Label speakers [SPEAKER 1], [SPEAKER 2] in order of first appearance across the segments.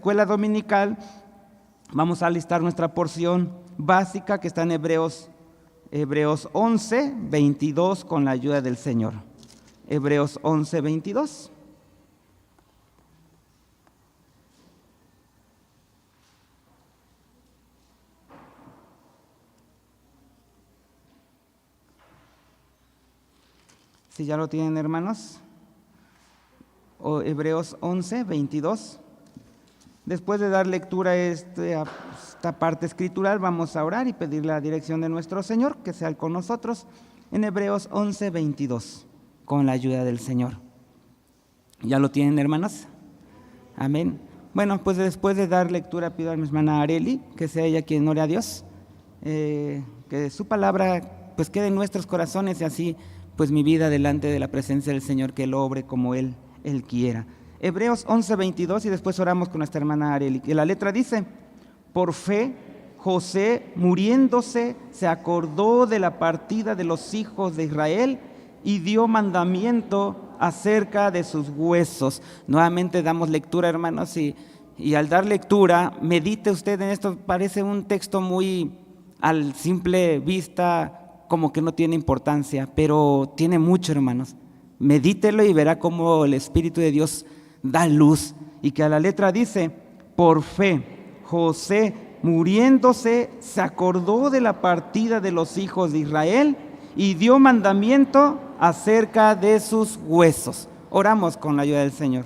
[SPEAKER 1] escuela dominical vamos a listar nuestra porción básica que está en Hebreos 11, 22 con la ayuda del Señor. Hebreos 11, 22. Si ya lo tienen, hermanos. Hebreos 11, 22. Después de dar lectura a esta parte escritural, vamos a orar y pedir la dirección de nuestro Señor, que sea con nosotros, en Hebreos 11, 22, con la ayuda del Señor. ¿Ya lo tienen, hermanos? Amén. Bueno, pues después de dar lectura, pido a mi hermana Areli, que sea ella quien ore a Dios, que su palabra pues quede en nuestros corazones y así pues mi vida delante de la presencia del Señor, que Él obre como Él quiera. Hebreos 11, 22 y después oramos con nuestra hermana Areli. Que la letra dice: por fe, José, muriéndose, se acordó de la partida de los hijos de Israel y dio mandamiento acerca de sus huesos. Nuevamente damos lectura, hermanos, y al dar lectura, medite usted en esto. Parece un texto muy al simple vista como que no tiene importancia, pero tiene mucho, hermanos. Medítelo y verá cómo el Espíritu de Dios da luz. Y que a la letra dice: por fe, José, muriéndose, se acordó de la partida de los hijos de Israel y dio mandamiento acerca de sus huesos. Oramos con la ayuda del Señor.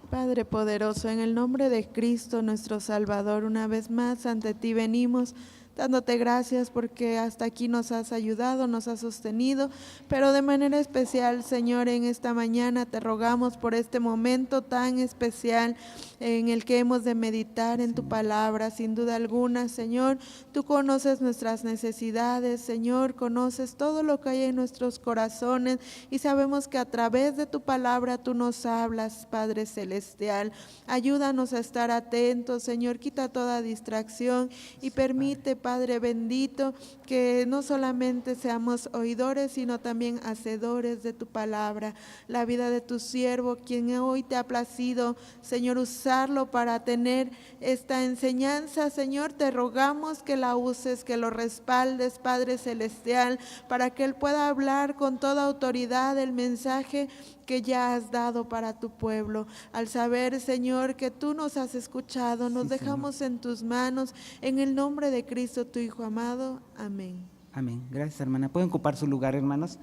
[SPEAKER 2] Padre poderoso, en el nombre de Cristo nuestro Salvador, una vez más ante ti venimos dándote gracias porque hasta aquí nos has ayudado, nos has sostenido, pero de manera especial, Señor, en esta mañana te rogamos por este momento tan especial en el que hemos de meditar en tu palabra. Sin duda alguna, Señor, tú conoces nuestras necesidades, Señor, conoces todo lo que hay en nuestros corazones y sabemos que a través de tu palabra tú nos hablas, Padre Celestial. Ayúdanos a estar atentos, Señor, quita toda distracción y permite, Padre bendito, que no solamente seamos oidores, sino también hacedores de tu palabra. La vida de tu siervo, quien hoy te ha placido, Señor, usarlo para tener esta enseñanza, Señor, te rogamos que la uses, que lo respaldes, Padre Celestial, para que él pueda hablar con toda autoridad el mensaje que ya has dado para tu pueblo. Al saber, Señor, que tú nos has escuchado, nos dejamos en tus manos, en el nombre de Cristo, tu Hijo amado. Amén.
[SPEAKER 1] Amén. Gracias, hermana. Pueden ocupar su lugar, hermanos.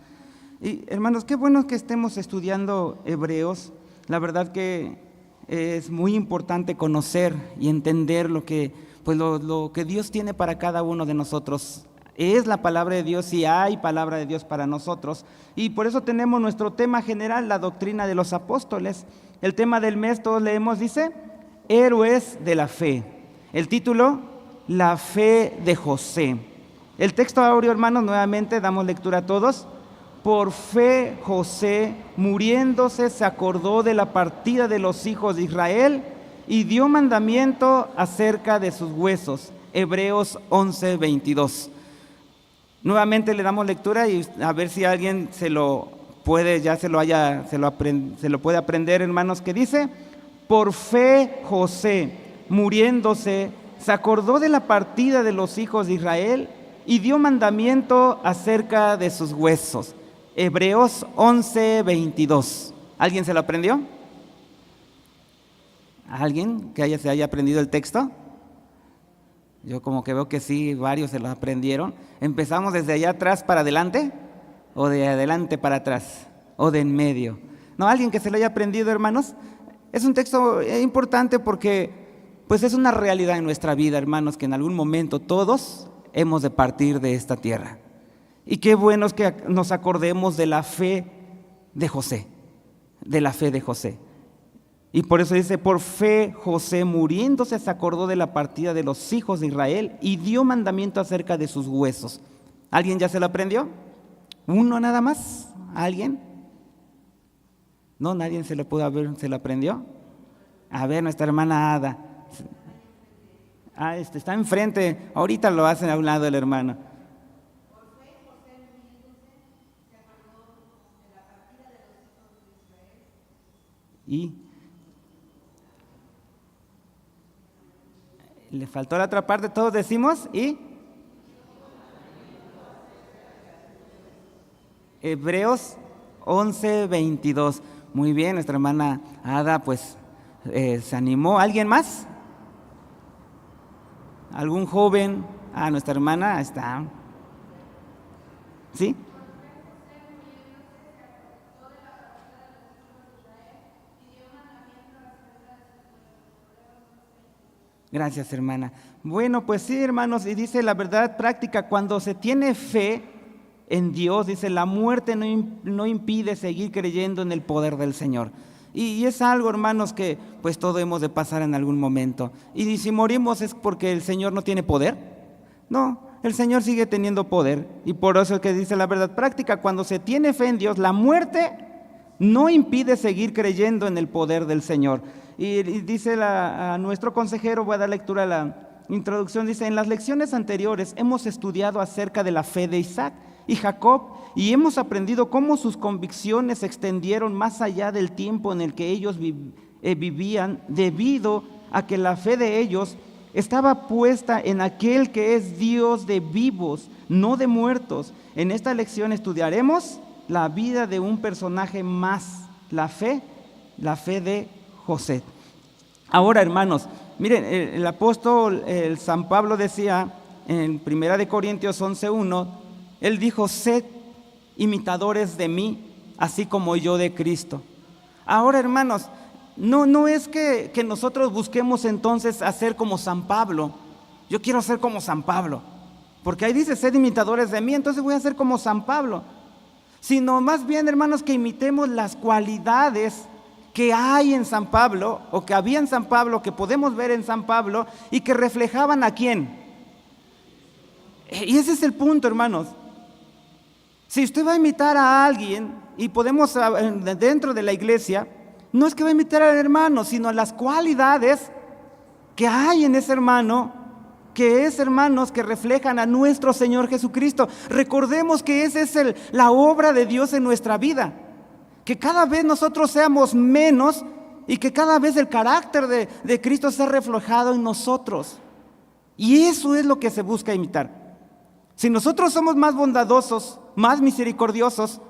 [SPEAKER 1] Y hermanos, qué bueno que estemos estudiando Hebreos. La verdad que es muy importante conocer y entender lo que Dios tiene para cada uno de nosotros. Es la palabra de Dios y hay palabra de Dios para nosotros. Y por eso tenemos nuestro tema general, la doctrina de los apóstoles. El tema del mes, todos leemos, dice: héroes de la fe. El título: la fe de José. El texto áureo, hermanos, nuevamente damos lectura a todos. Por fe, José, muriéndose, se acordó de la partida de los hijos de Israel y dio mandamiento acerca de sus huesos. Hebreos 11, 22. Nuevamente le damos lectura y a ver si alguien se lo puede aprender, hermanos, que dice: por fe José, muriéndose, se acordó de la partida de los hijos de Israel y dio mandamiento acerca de sus huesos. Hebreos 11, 22. ¿Alguien se lo aprendió? ¿Alguien que se haya aprendido el texto? Yo como que veo que sí, varios se lo aprendieron. ¿Empezamos desde allá atrás para adelante? ¿O de adelante para atrás? ¿O de en medio? ¿No? ¿Alguien que se lo haya aprendido, hermanos? Es un texto importante porque pues es una realidad en nuestra vida, hermanos, que en algún momento todos hemos de partir de esta tierra. Y qué bueno es que nos acordemos de la fe de José, de la fe de José. Y por eso dice: por fe José, muriéndose, se acordó de la partida de los hijos de Israel y dio mandamiento acerca de sus huesos. ¿Alguien ya se lo aprendió? ¿Uno nada más? ¿Alguien? ¿No? ¿Nadie se lo aprendió? A ver, nuestra hermana Ada. Está enfrente. Ahorita lo hacen a un lado el hermano. Le faltó la otra parte, todos decimos, y Hebreos 11:22. Muy bien, nuestra hermana Ada pues se animó. ¿Alguien más? ¿Algún joven? Nuestra hermana está. ¿Sí? Gracias, hermana. Bueno, pues sí, hermanos, y dice la verdad práctica, cuando se tiene fe en Dios, dice, la muerte no impide seguir creyendo en el poder del Señor. Y es algo, hermanos, que pues todo hemos de pasar en algún momento. Y si morimos es porque el Señor no tiene poder. No, el Señor sigue teniendo poder. Y por eso es que dice la verdad práctica, cuando se tiene fe en Dios, la muerte no impide seguir creyendo en el poder del Señor. Y dice a nuestro consejero, voy a dar lectura a la introducción, dice, en las lecciones anteriores hemos estudiado acerca de la fe de Isaac y Jacob y hemos aprendido cómo sus convicciones se extendieron más allá del tiempo en el que ellos vivían, debido a que la fe de ellos estaba puesta en aquel que es Dios de vivos, no de muertos. En esta lección estudiaremos la vida de un personaje más, la fe de José. Ahora, hermanos, miren, el apóstol San Pablo decía en 1 Corintios 11:1, él dijo, sed imitadores de mí, así como yo de Cristo. Ahora, hermanos, no es que nosotros busquemos entonces hacer como San Pablo. Yo quiero ser como San Pablo, porque ahí dice, sed imitadores de mí, entonces voy a ser como San Pablo. Sino más bien, hermanos, que imitemos las cualidades que hay en San Pablo, o que había en San Pablo, que podemos ver en San Pablo, y que reflejaban ¿a quién? Y ese es el punto, hermanos. Si usted va a imitar a alguien, y podemos dentro de la iglesia, no es que va a imitar al hermano, sino a las cualidades que hay en ese hermano, que es, hermanos, que reflejan a nuestro Señor Jesucristo. Recordemos que esa es la obra de Dios en nuestra vida, que cada vez nosotros seamos menos y que cada vez el carácter de Cristo sea reflejado en nosotros. Y eso es lo que se busca imitar. Si nosotros somos más bondadosos, más misericordiosos,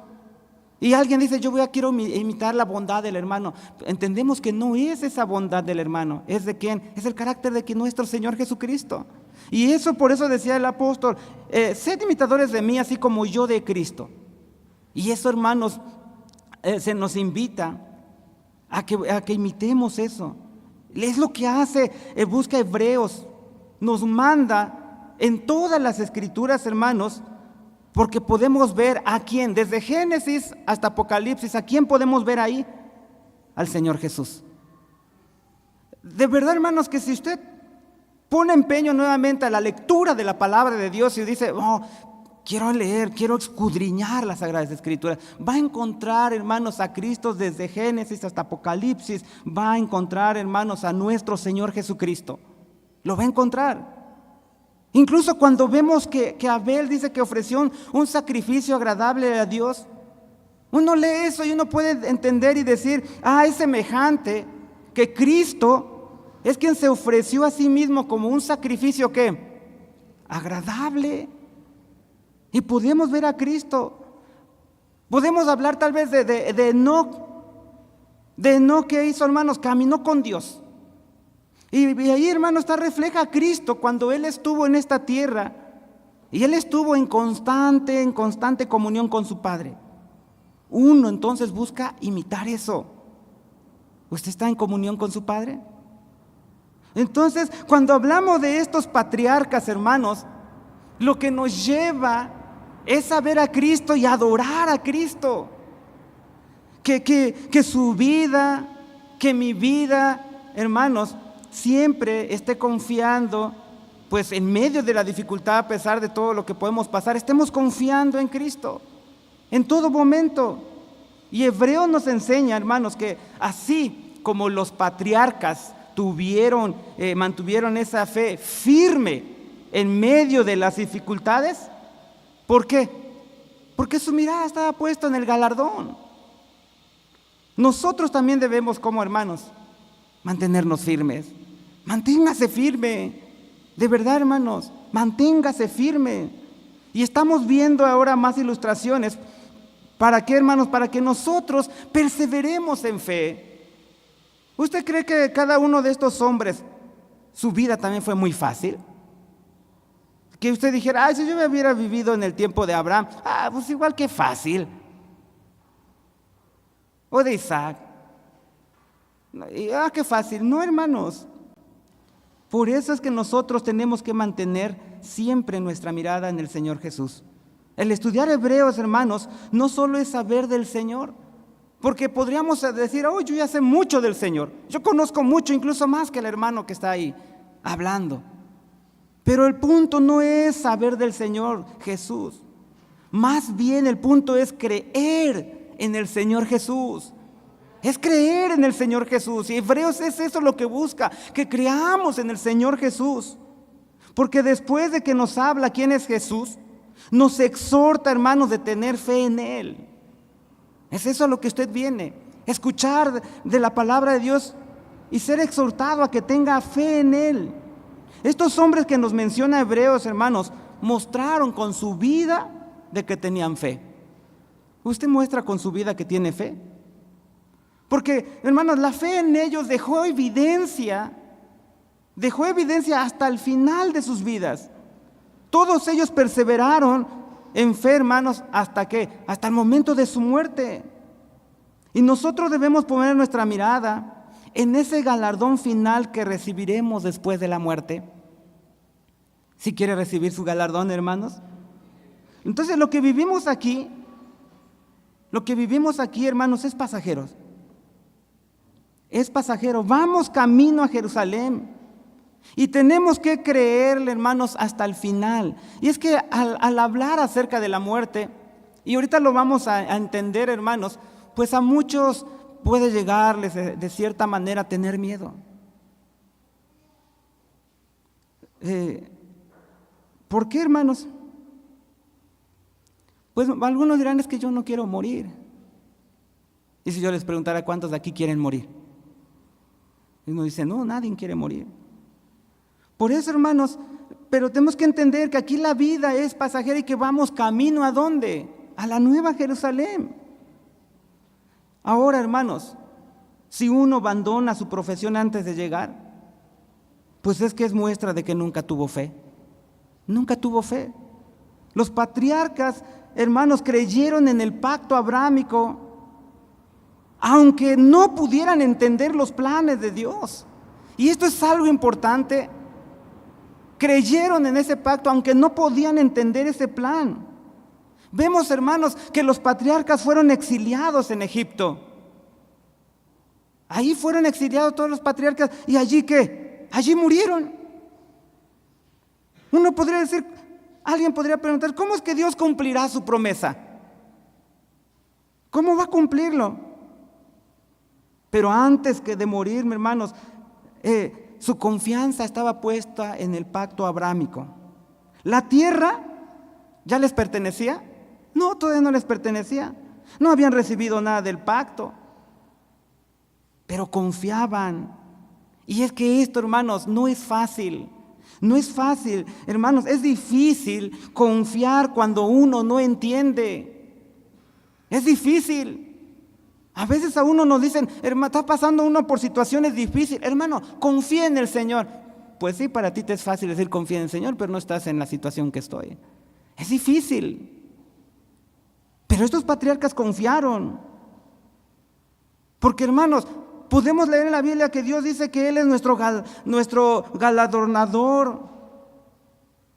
[SPEAKER 1] y alguien dice, quiero imitar la bondad del hermano, entendemos que no es esa bondad del hermano. ¿Es de quién? Es el carácter de nuestro Señor Jesucristo. Y eso, por eso decía el apóstol, sed imitadores de mí, así como yo de Cristo. Y eso, hermanos, se nos invita a que imitemos eso. Es lo que hace, busca Hebreos, nos manda en todas las escrituras, hermanos, porque podemos ver a quién, desde Génesis hasta Apocalipsis, ¿a quién podemos ver ahí? Al Señor Jesús. De verdad, hermanos, que si usted pone empeño nuevamente a la lectura de la palabra de Dios y dice, quiero leer, quiero escudriñar las Sagradas Escrituras, va a encontrar, hermanos, a Cristo desde Génesis hasta Apocalipsis, va a encontrar, hermanos, a nuestro Señor Jesucristo. Lo va a encontrar. Incluso cuando vemos que Abel dice que ofreció un sacrificio agradable a Dios, uno lee eso y uno puede entender y decir, es semejante que Cristo es quien se ofreció a sí mismo como un sacrificio ¿qué? Agradable. Y podemos ver a Cristo. Podemos hablar tal vez de Enoc. De Enoc, ¿qué hizo, hermanos? Caminó con Dios. Y ahí, hermanos, refleja a Cristo cuando Él estuvo en esta tierra. Y Él estuvo en constante comunión con su Padre. Uno entonces busca imitar eso. ¿Usted está en comunión con su Padre? Entonces, cuando hablamos de estos patriarcas, hermanos, lo que nos lleva es a ver a Cristo y adorar a Cristo. Que su vida, que mi vida, hermanos, siempre esté confiando, pues en medio de la dificultad, a pesar de todo lo que podemos pasar, estemos confiando en Cristo en todo momento. Y Hebreos nos enseña, hermanos, que así como los patriarcas mantuvieron esa fe firme en medio de las dificultades. ¿Por qué? Porque su mirada estaba puesta en el galardón. Nosotros también debemos, como hermanos, mantenernos firmes. Manténgase firme. De verdad, hermanos, manténgase firme. Y estamos viendo ahora más ilustraciones. ¿Para qué, hermanos? Para que nosotros perseveremos en fe. ¿Usted cree que cada uno de estos hombres, su vida también fue muy fácil? Que usted dijera, ay, si yo hubiera vivido en el tiempo de Abraham, pues igual que fácil. O de Isaac. Qué fácil. No, hermanos. Por eso es que nosotros tenemos que mantener siempre nuestra mirada en el Señor Jesús. El estudiar Hebreos, hermanos, no solo es saber del Señor, porque podríamos decir, oh, yo ya sé mucho del Señor, yo conozco mucho, incluso más que el hermano que está ahí hablando. Pero el punto no es saber del Señor Jesús, más bien el punto es creer en el Señor Jesús. Es creer en el Señor Jesús. Y Hebreos es eso lo que busca, que creamos en el Señor Jesús. Porque después de que nos habla quién es Jesús, nos exhorta, hermanos, de tener fe en Él. Es eso a lo que usted viene, escuchar de la palabra de Dios y ser exhortado a que tenga fe en Él. Estos hombres que nos menciona Hebreos, hermanos, mostraron con su vida de que tenían fe. ¿Usted muestra con su vida que tiene fe? Porque, hermanos, la fe en ellos dejó evidencia hasta el final de sus vidas. Todos ellos perseveraron en fe, hermanos, ¿hasta qué? Hasta el momento de su muerte. Y nosotros debemos poner nuestra mirada en ese galardón final que recibiremos después de la muerte. ¿Sí quiere recibir su galardón, hermanos? Entonces, lo que vivimos aquí, hermanos, es pasajeros. Es pasajero. Vamos camino a Jerusalén. Y tenemos que creerle, hermanos, hasta el final. Y es que al hablar acerca de la muerte, y ahorita lo vamos a entender, hermanos, pues a muchos puede llegarles de cierta manera a tener miedo. ¿Por qué, hermanos? Pues algunos dirán, es que yo no quiero morir. Y si yo les preguntara cuántos de aquí quieren morir, y uno dice, no, nadie quiere morir. Por eso, hermanos, pero tenemos que entender que aquí la vida es pasajera y que vamos camino ¿a dónde? A la Nueva Jerusalén. Ahora, hermanos, si uno abandona su profesión antes de llegar, pues es que es muestra de que nunca tuvo fe. Nunca tuvo fe. Los patriarcas, hermanos, creyeron en el pacto abrámico, aunque no pudieran entender los planes de Dios. Y esto es algo importante. Creyeron en ese pacto, aunque no podían entender ese plan. Vemos, hermanos, que los patriarcas fueron exiliados en Egipto. Ahí fueron exiliados todos los patriarcas. ¿Y allí qué? Allí murieron. Uno podría decir, alguien podría preguntar, ¿cómo es que Dios cumplirá su promesa? ¿Cómo va a cumplirlo? Pero antes que de morir, mis hermanos, su confianza estaba puesta en el pacto abrámico. ¿La tierra ya les pertenecía? No, todavía no les pertenecía. No habían recibido nada del pacto, pero confiaban. Y es que esto, hermanos, no es fácil. No es fácil, hermanos, es difícil confiar cuando uno no entiende. Es difícil. A veces a uno nos dicen, hermano, está pasando uno por situaciones difíciles. Hermano, confía en el Señor. Pues sí, para ti te es fácil decir confía en el Señor, pero no estás en la situación que estoy. Es difícil. Pero estos patriarcas confiaron. Porque, hermanos, podemos leer en la Biblia que Dios dice que Él es nuestro galardonador.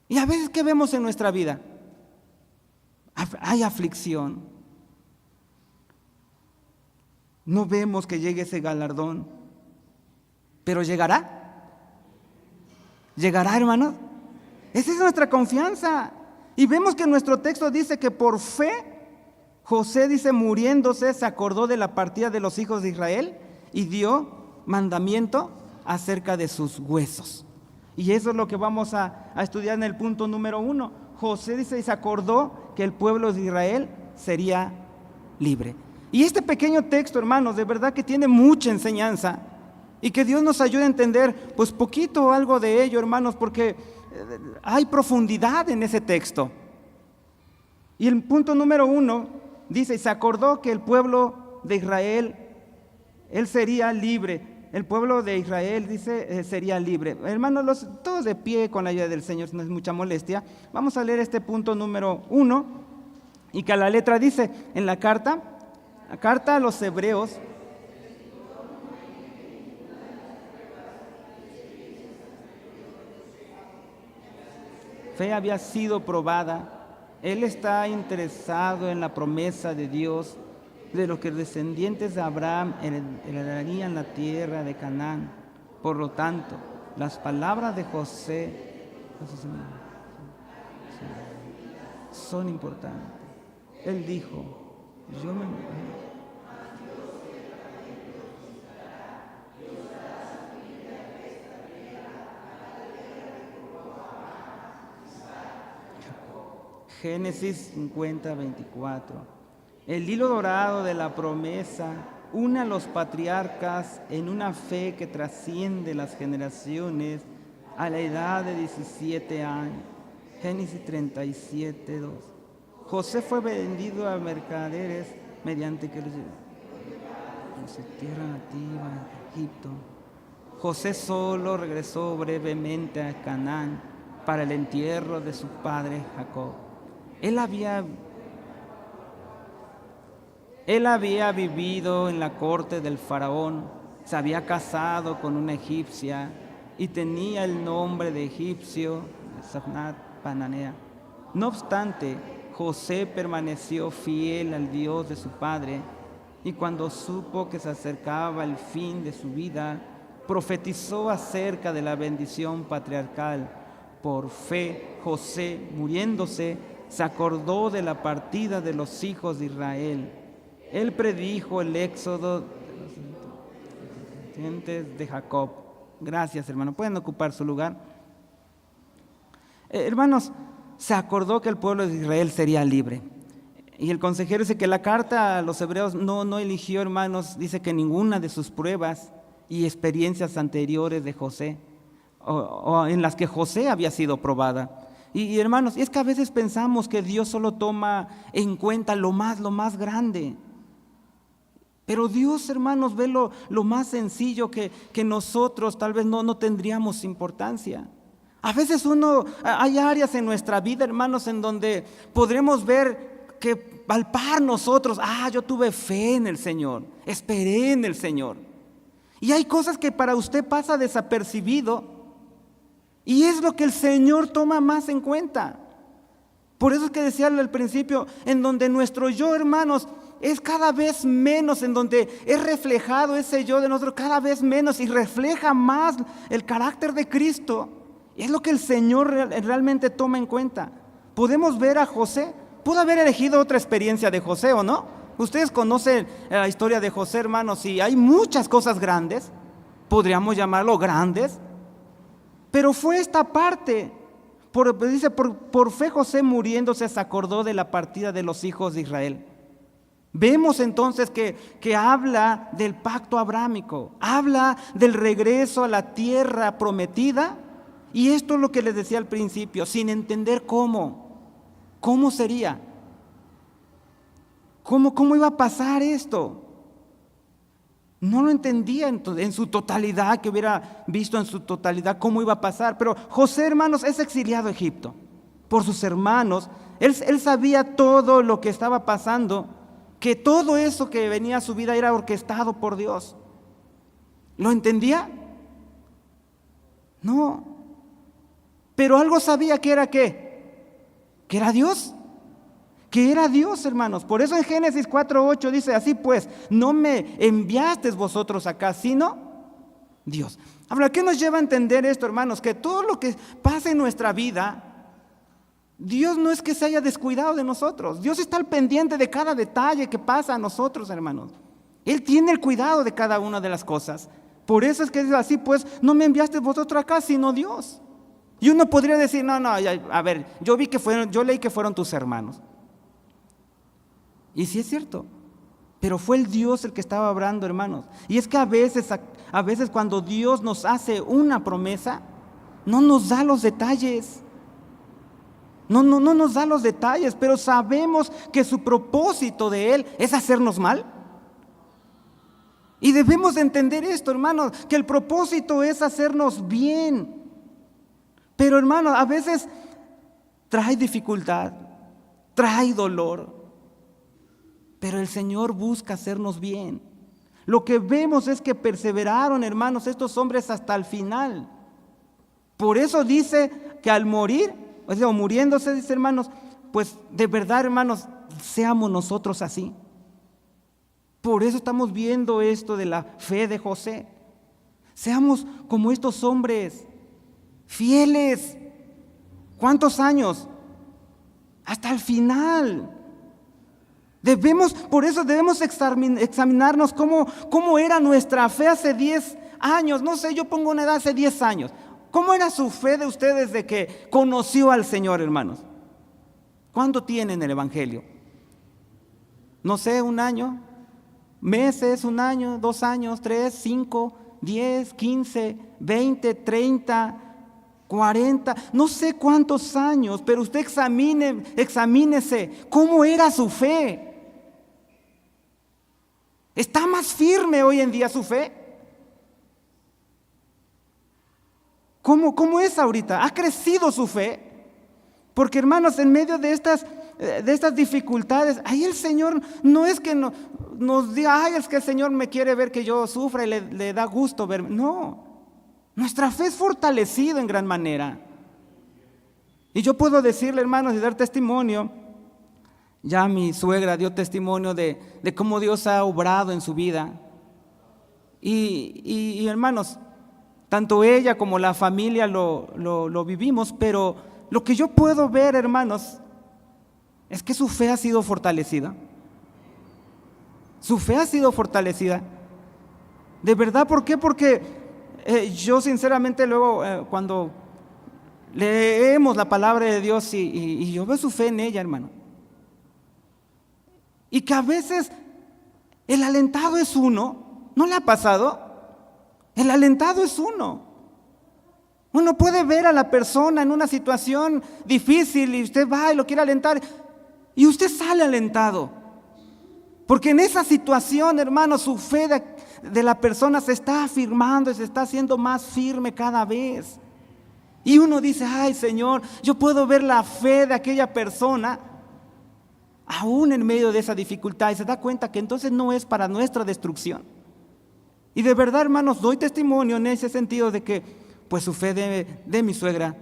[SPEAKER 1] Y a veces, ¿qué vemos en nuestra vida? Hay aflicción. No vemos que llegue ese galardón, pero llegará. ¿Llegará, hermanos? Esa es nuestra confianza. Y vemos que nuestro texto dice que por fe, José dice, muriéndose, se acordó de la partida de los hijos de Israel y dio mandamiento acerca de sus huesos. Y eso es lo que vamos a estudiar en el punto número 1. José dice, y se acordó que el pueblo de Israel sería libre. Y este pequeño texto, hermanos, de verdad que tiene mucha enseñanza, Y que Dios nos ayude a entender pues poquito o algo de ello, hermanos, porque hay profundidad en ese texto. Y el punto número 1 dice, y se acordó que el pueblo de Israel, él sería libre. El pueblo de Israel, dice, sería libre. Hermanos, todos de pie con la ayuda del Señor, si no es mucha molestia. Vamos a leer este punto número 1, y que la letra dice en la carta a los hebreos. Fe había sido probada. Él está interesado en la promesa de Dios, de lo que descendientes de Abraham heredarían la tierra de Canaán. Por lo tanto, las palabras de José son importantes. Él dijo, Génesis 50, 24. El hilo dorado de la promesa une a los patriarcas en una fe que trasciende las generaciones a la edad de 17 años. Génesis 37, 2. José fue vendido a mercaderes mediante que en su tierra nativa, Egipto. José solo regresó brevemente a Canaán para el entierro de su padre Jacob. Él había vivido en la corte del faraón, se había casado con una egipcia y tenía el nombre de egipcio, Safnat Pananea. No obstante, José permaneció fiel al Dios de su padre, y cuando supo que se acercaba el fin de su vida, profetizó acerca de la bendición patriarcal. Por fe, José, muriéndose, se acordó de la partida de los hijos de Israel. Él predijo el éxodo de los descendientes de Jacob. Gracias, hermano. Pueden ocupar su lugar. Hermanos, se acordó que el pueblo de Israel sería libre. Y el consejero dice que la carta a los hebreos no eligió, hermanos, dice que ninguna de sus pruebas y experiencias anteriores de José, o en las que José había sido probada. Y hermanos, es que a veces pensamos que Dios solo toma en cuenta lo más grande. Pero Dios, hermanos, ve lo más sencillo que nosotros tal vez no tendríamos importancia. A veces hay áreas en nuestra vida, hermanos, en donde podremos ver que palpar nosotros, yo tuve fe en el Señor, esperé en el Señor. Y hay cosas que para usted pasa desapercibido, y es lo que el Señor toma más en cuenta. Por eso es que decía al principio, en donde nuestro yo, hermanos, es cada vez menos, en donde es reflejado ese yo de nosotros cada vez menos y refleja más el carácter de Cristo. Es lo que el Señor realmente toma en cuenta. Podemos ver a José, pudo haber elegido otra experiencia de José, ¿o no? Ustedes conocen la historia de José, hermanos, y hay muchas cosas grandes, podríamos llamarlo grandes, pero fue esta parte. Dice, por fe José muriéndose se acordó de la partida de los hijos de Israel. Vemos entonces que habla del pacto abrámico, habla del regreso a la tierra prometida, y esto es lo que les decía al principio, sin entender cómo sería, cómo iba a pasar esto. No lo entendía en su totalidad, que hubiera visto en su totalidad cómo iba a pasar. Pero José, hermanos, es exiliado a Egipto por sus hermanos. Él sabía todo lo que estaba pasando, que todo eso que venía a su vida era orquestado por Dios. ¿Lo entendía? No. Pero algo sabía que era ¿qué? Que era Dios. Que era Dios, hermanos. Por eso en Génesis 4:8 dice, así pues, no me enviasteis vosotros acá, sino Dios. Ahora, ¿qué nos lleva a entender esto, hermanos? Que todo lo que pasa en nuestra vida, Dios no es que se haya descuidado de nosotros. Dios está al pendiente de cada detalle que pasa a nosotros, hermanos. Él tiene el cuidado de cada una de las cosas. Por eso es que dice, así pues, no me enviasteis vosotros acá, sino Dios. Y uno podría decir, no, a ver, yo leí que fueron tus hermanos. Y sí es cierto, pero fue el Dios el que estaba obrando, hermanos. Y es que a veces cuando Dios nos hace una promesa, no nos da los detalles. No nos da los detalles, pero sabemos que su propósito de Él es hacernos mal. Y debemos de entender esto, hermanos, que el propósito es hacernos bien. Pero, hermanos, a veces trae dificultad, trae dolor. Pero el Señor busca hacernos bien. Lo que vemos es que perseveraron, hermanos, estos hombres hasta el final. Por eso dice que al morir, o muriéndose, dice, hermanos, pues de verdad, hermanos, seamos nosotros así. Por eso estamos viendo esto de la fe de José. Seamos como estos hombres, fieles. ¿Cuántos años? Hasta el final. Por eso debemos examinarnos cómo era nuestra fe hace 10 años. No sé, yo pongo una edad hace 10 años. ¿Cómo era su fe de ustedes desde que conoció al Señor, hermanos? ¿Cuánto tienen el Evangelio? No sé, un año, meses, un año, 2 años, 3, 5, 10, 15, 20, 30, 40, no sé cuántos años, pero usted examínese cómo era su fe. ¿Está más firme hoy en día su fe? ¿Cómo es ahorita? ¿Ha crecido su fe? Porque, hermanos, en medio de estas dificultades, ahí el Señor no es que nos diga, ay, es que el Señor me quiere ver que yo sufra y le da gusto verme. No, nuestra fe es fortalecida en gran manera. Y yo puedo decirle, hermanos, y dar testimonio, ya mi suegra dio testimonio de cómo Dios ha obrado en su vida. Y hermanos, tanto ella como la familia lo vivimos, pero lo que yo puedo ver, hermanos, es que su fe ha sido fortalecida. Su fe ha sido fortalecida. De verdad, ¿por qué? Porque yo sinceramente luego cuando leemos la palabra de Dios y yo veo su fe en ella, hermano. Y que a veces el alentado es uno. ¿No le ha pasado? El alentado es uno. Uno puede ver a la persona en una situación difícil y usted va y lo quiere alentar y usted sale alentado. Porque en esa situación, hermano, su fe de la persona se está afirmando y se está haciendo más firme cada vez. Y uno dice, ay, Señor, yo puedo ver la fe de aquella persona aún en medio de esa dificultad y se da cuenta que entonces no es para nuestra destrucción. Y de verdad, hermanos, doy testimonio en ese sentido de que pues su fe de mi suegra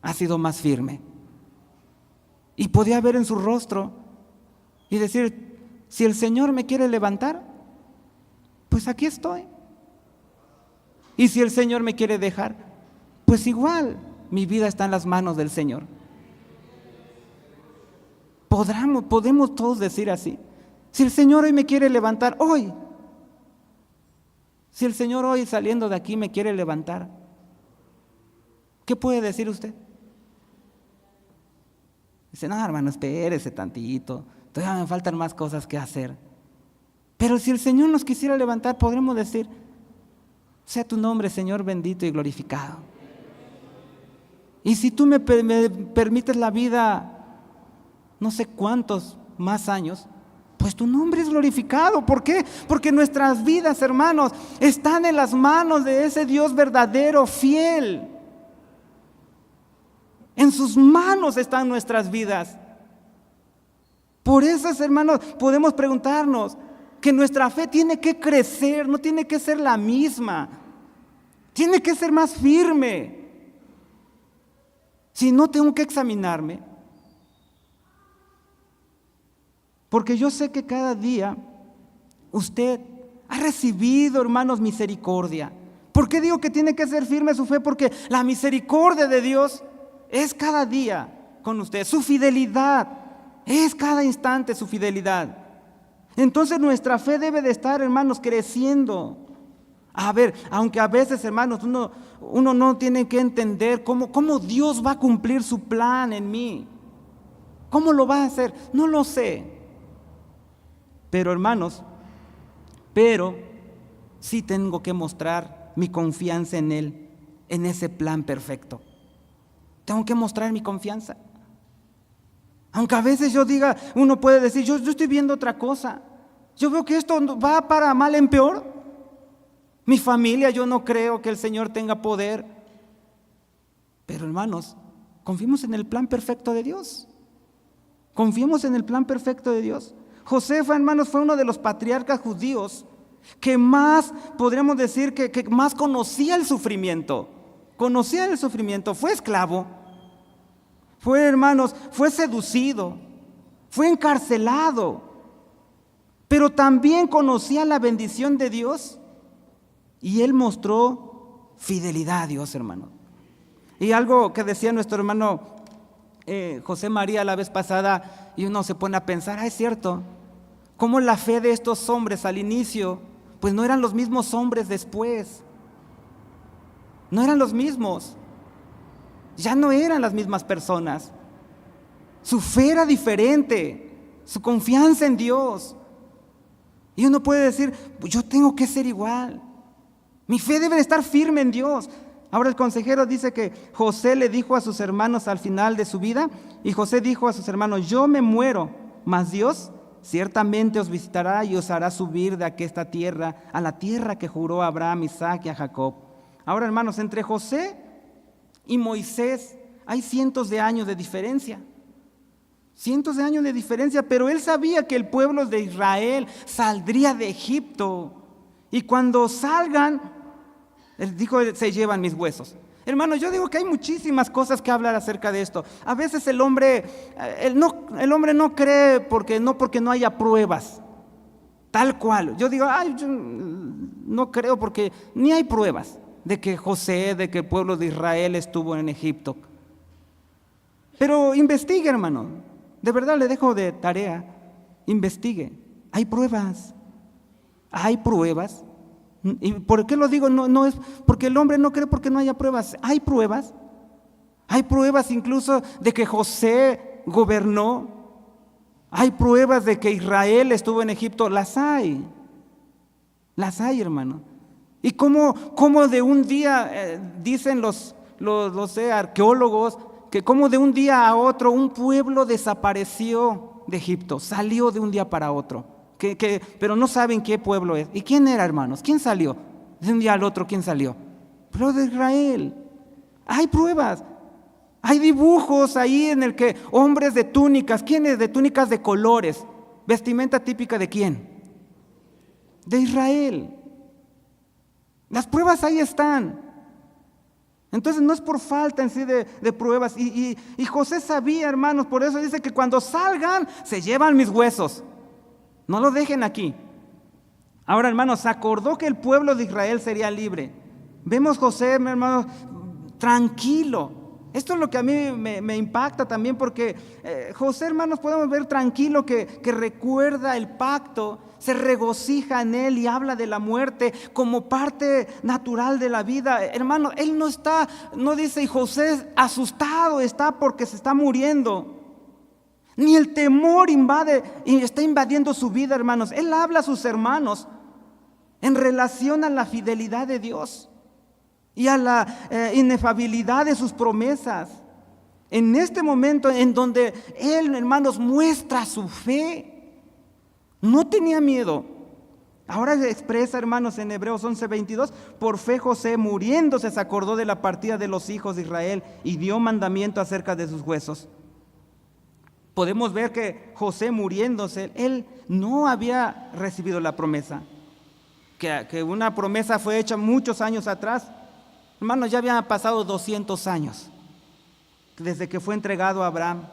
[SPEAKER 1] ha sido más firme. Y podía ver en su rostro y decir, si el Señor me quiere levantar, pues aquí estoy. Y si el Señor me quiere dejar, pues igual mi vida está en las manos del Señor. Podemos todos decir así. Si el Señor hoy me quiere levantar, hoy. Si el Señor hoy saliendo de aquí me quiere levantar, ¿qué puede decir usted? Dice, no, hermano, espérese tantito, todavía me faltan más cosas que hacer. Pero si el Señor nos quisiera levantar, podremos decir, sea tu nombre, Señor, bendito y glorificado. Y si tú me permites la vida, no sé cuántos más años, pues tu nombre es glorificado. ¿Por qué? Porque nuestras vidas, hermanos, están en las manos de ese Dios verdadero, fiel. En sus manos están nuestras vidas. Por eso, hermanos, podemos preguntarnos que nuestra fe tiene que crecer, no tiene que ser la misma. Tiene que ser más firme. Si no, tengo que examinarme. Porque yo sé que cada día usted ha recibido, hermanos, misericordia. ¿Por qué digo que tiene que ser firme su fe? Porque la misericordia de Dios es cada día con usted. Su fidelidad es cada instante su fidelidad. Entonces nuestra fe debe de estar, hermanos, creciendo. A ver, aunque a veces, hermanos, uno no tiene que entender cómo Dios va a cumplir su plan en mí. ¿Cómo lo va a hacer? No lo sé. Pero hermanos, sí tengo que mostrar mi confianza en Él, en ese plan perfecto. Tengo que mostrar mi confianza. Aunque a veces yo diga, uno puede decir, yo estoy viendo otra cosa. Yo veo que esto va para mal en peor. Mi familia, yo no creo que el Señor tenga poder. Pero hermanos, confiemos en el plan perfecto de Dios. Confiemos en el plan perfecto de Dios. José, hermanos, fue uno de los patriarcas judíos que más, podríamos decir, que más conocía el sufrimiento. Conocía el sufrimiento, fue esclavo. Fue, hermanos, fue seducido, fue encarcelado, pero también conocía la bendición de Dios y él mostró fidelidad a Dios, hermano. Y algo que decía nuestro hermano José María la vez pasada, y uno se pone a pensar, es cierto, cómo la fe de estos hombres al inicio, pues no eran los mismos hombres después, no eran los mismos. Ya no eran las mismas personas. Su fe era diferente, su confianza en Dios. Y uno puede decir, pues yo tengo que ser igual. Mi fe debe estar firme en Dios. Ahora el consejero dice que José le dijo a sus hermanos al final de su vida, y José dijo a sus hermanos, yo me muero, mas Dios ciertamente os visitará y os hará subir de aquesta tierra a la tierra que juró a Abraham, Isaac y a Jacob. Ahora, hermanos, entre José y Moisés hay cientos de años de diferencia. Cientos de años de diferencia, pero él sabía que el pueblo de Israel saldría de Egipto. Y cuando salgan, él dijo, se llevan mis huesos. Hermanos, yo digo que hay muchísimas cosas que hablar acerca de esto. A veces el hombre no cree porque no haya pruebas. Tal cual. Yo digo, yo no creo porque ni hay pruebas de que José, de que el pueblo de Israel estuvo en Egipto. Pero investigue, hermano, de verdad le dejo de tarea, investigue. Hay pruebas. ¿Y por qué lo digo? No es porque el hombre no cree porque no haya pruebas. Hay pruebas incluso de que José gobernó. Hay pruebas de que Israel estuvo en Egipto. Las hay, hermano. Y cómo de un día, dicen los arqueólogos, que como de un día a otro un pueblo desapareció de Egipto, salió de un día para otro, pero no saben qué pueblo es. ¿Y quién era, hermanos? ¿Quién salió? De un día al otro, ¿quién salió? El pueblo de Israel. Hay pruebas, hay dibujos ahí en el que hombres de túnicas, ¿quiénes? De túnicas de colores, vestimenta típica ¿de quién? De Israel. Las pruebas ahí están. Entonces no es por falta en sí de pruebas. Y José sabía, hermanos, por eso dice que cuando salgan se llevan mis huesos. No lo dejen aquí. Ahora, hermanos, se acordó que el pueblo de Israel sería libre. Vemos José, hermanos, tranquilo. Esto es lo que a mí me impacta también, porque José, hermanos, podemos ver tranquilo que recuerda el pacto, se regocija en él y habla de la muerte como parte natural de la vida. Hermano, él no dice, y José asustado está porque se está muriendo. Ni el temor está invadiendo su vida, hermanos. Él habla a sus hermanos en relación a la fidelidad de Dios y a la inefabilidad de sus promesas. En este momento en donde él, hermanos, muestra su fe, no tenía miedo. Ahora se expresa, hermanos, en Hebreos 11:22, por fe José, muriéndose, se acordó de la partida de los hijos de Israel y dio mandamiento acerca de sus huesos. Podemos ver que José, muriéndose, él no había recibido la promesa, que una promesa fue hecha muchos años atrás. Hermanos, ya habían pasado 200 años desde que fue entregado a Abraham.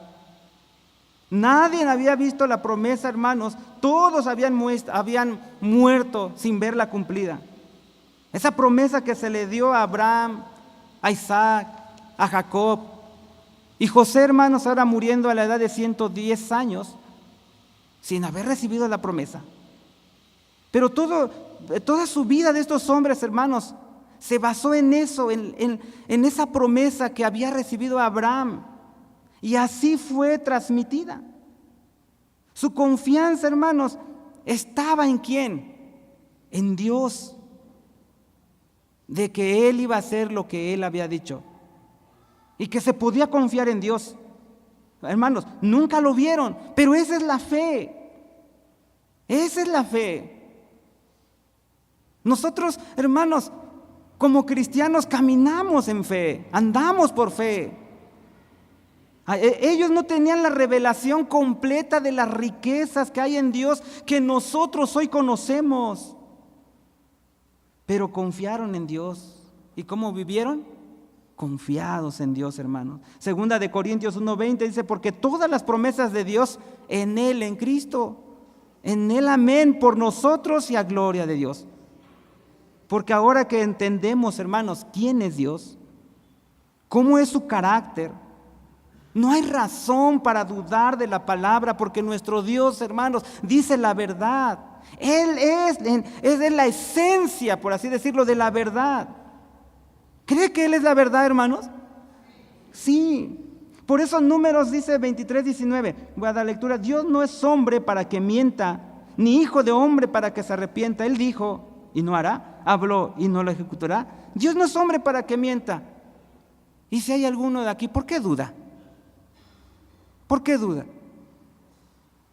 [SPEAKER 1] Nadie había visto la promesa, hermanos. Todos habían muerto sin verla cumplida. Esa promesa que se le dio a Abraham, a Isaac, a Jacob. Y José, hermanos, ahora muriendo a la edad de 110 años sin haber recibido la promesa. Pero toda su vida de estos hombres, hermanos, se basó en eso, en esa promesa que había recibido Abraham. Y así fue transmitida. Su confianza, hermanos, estaba ¿en quién? En Dios, de que Él iba a hacer lo que Él había dicho y que se podía confiar en Dios. Hermanos, nunca lo vieron, pero esa es la fe. Esa es la fe. Nosotros, hermanos, como cristianos caminamos en fe, andamos por fe. Ellos no tenían la revelación completa de las riquezas que hay en Dios que nosotros hoy conocemos, pero confiaron en Dios. ¿Y cómo vivieron? Confiados en Dios, hermanos. Segunda de Corintios 1:20 dice, porque todas las promesas de Dios en Él, en Cristo, en Él, amén, por nosotros y a gloria de Dios. Porque ahora que entendemos, hermanos, quién es Dios, cómo es su carácter, no hay razón para dudar de la palabra, porque nuestro Dios, hermanos, dice la verdad. Él es la esencia, por así decirlo, de la verdad. ¿Cree que Él es la verdad, hermanos? Sí. Por eso Números dice 23:19. Voy a dar lectura. Dios no es hombre para que mienta, ni hijo de hombre para que se arrepienta. Él dijo y no hará, habló y no lo ejecutará. Dios no es hombre para que mienta. Y si hay alguno de aquí, ¿por qué duda? ¿Por qué duda?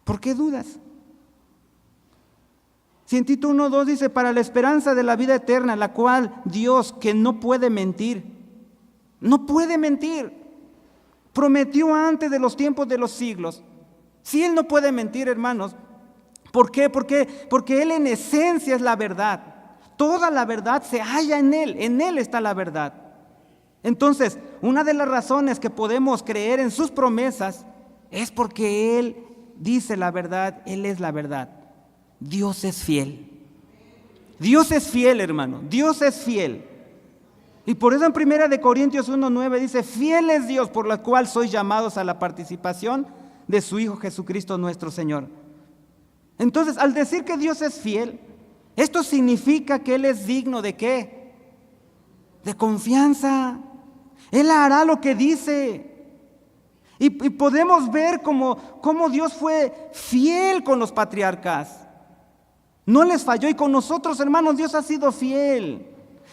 [SPEAKER 1] ¿Por qué dudas? Si en Tito 1:2 dice, para la esperanza de la vida eterna, la cual Dios, que no puede mentir, prometió antes de los tiempos de los siglos. Si Él no puede mentir, hermanos, ¿por qué? Porque Él en esencia es la verdad. Toda la verdad se halla en Él está la verdad. Entonces, una de las razones que podemos creer en sus promesas es porque Él dice la verdad, Él es la verdad. Dios es fiel. Dios es fiel, hermano. Dios es fiel. Y por eso en 1 Corintios 1:9 dice, fiel es Dios por la cual sois llamados a la participación de su Hijo Jesucristo nuestro Señor. Entonces, al decir que Dios es fiel, esto significa que Él es digno ¿de qué? De confianza. Él hará lo que dice. Y podemos ver cómo Dios fue fiel con los patriarcas. No les falló, y con nosotros, hermanos, Dios ha sido fiel.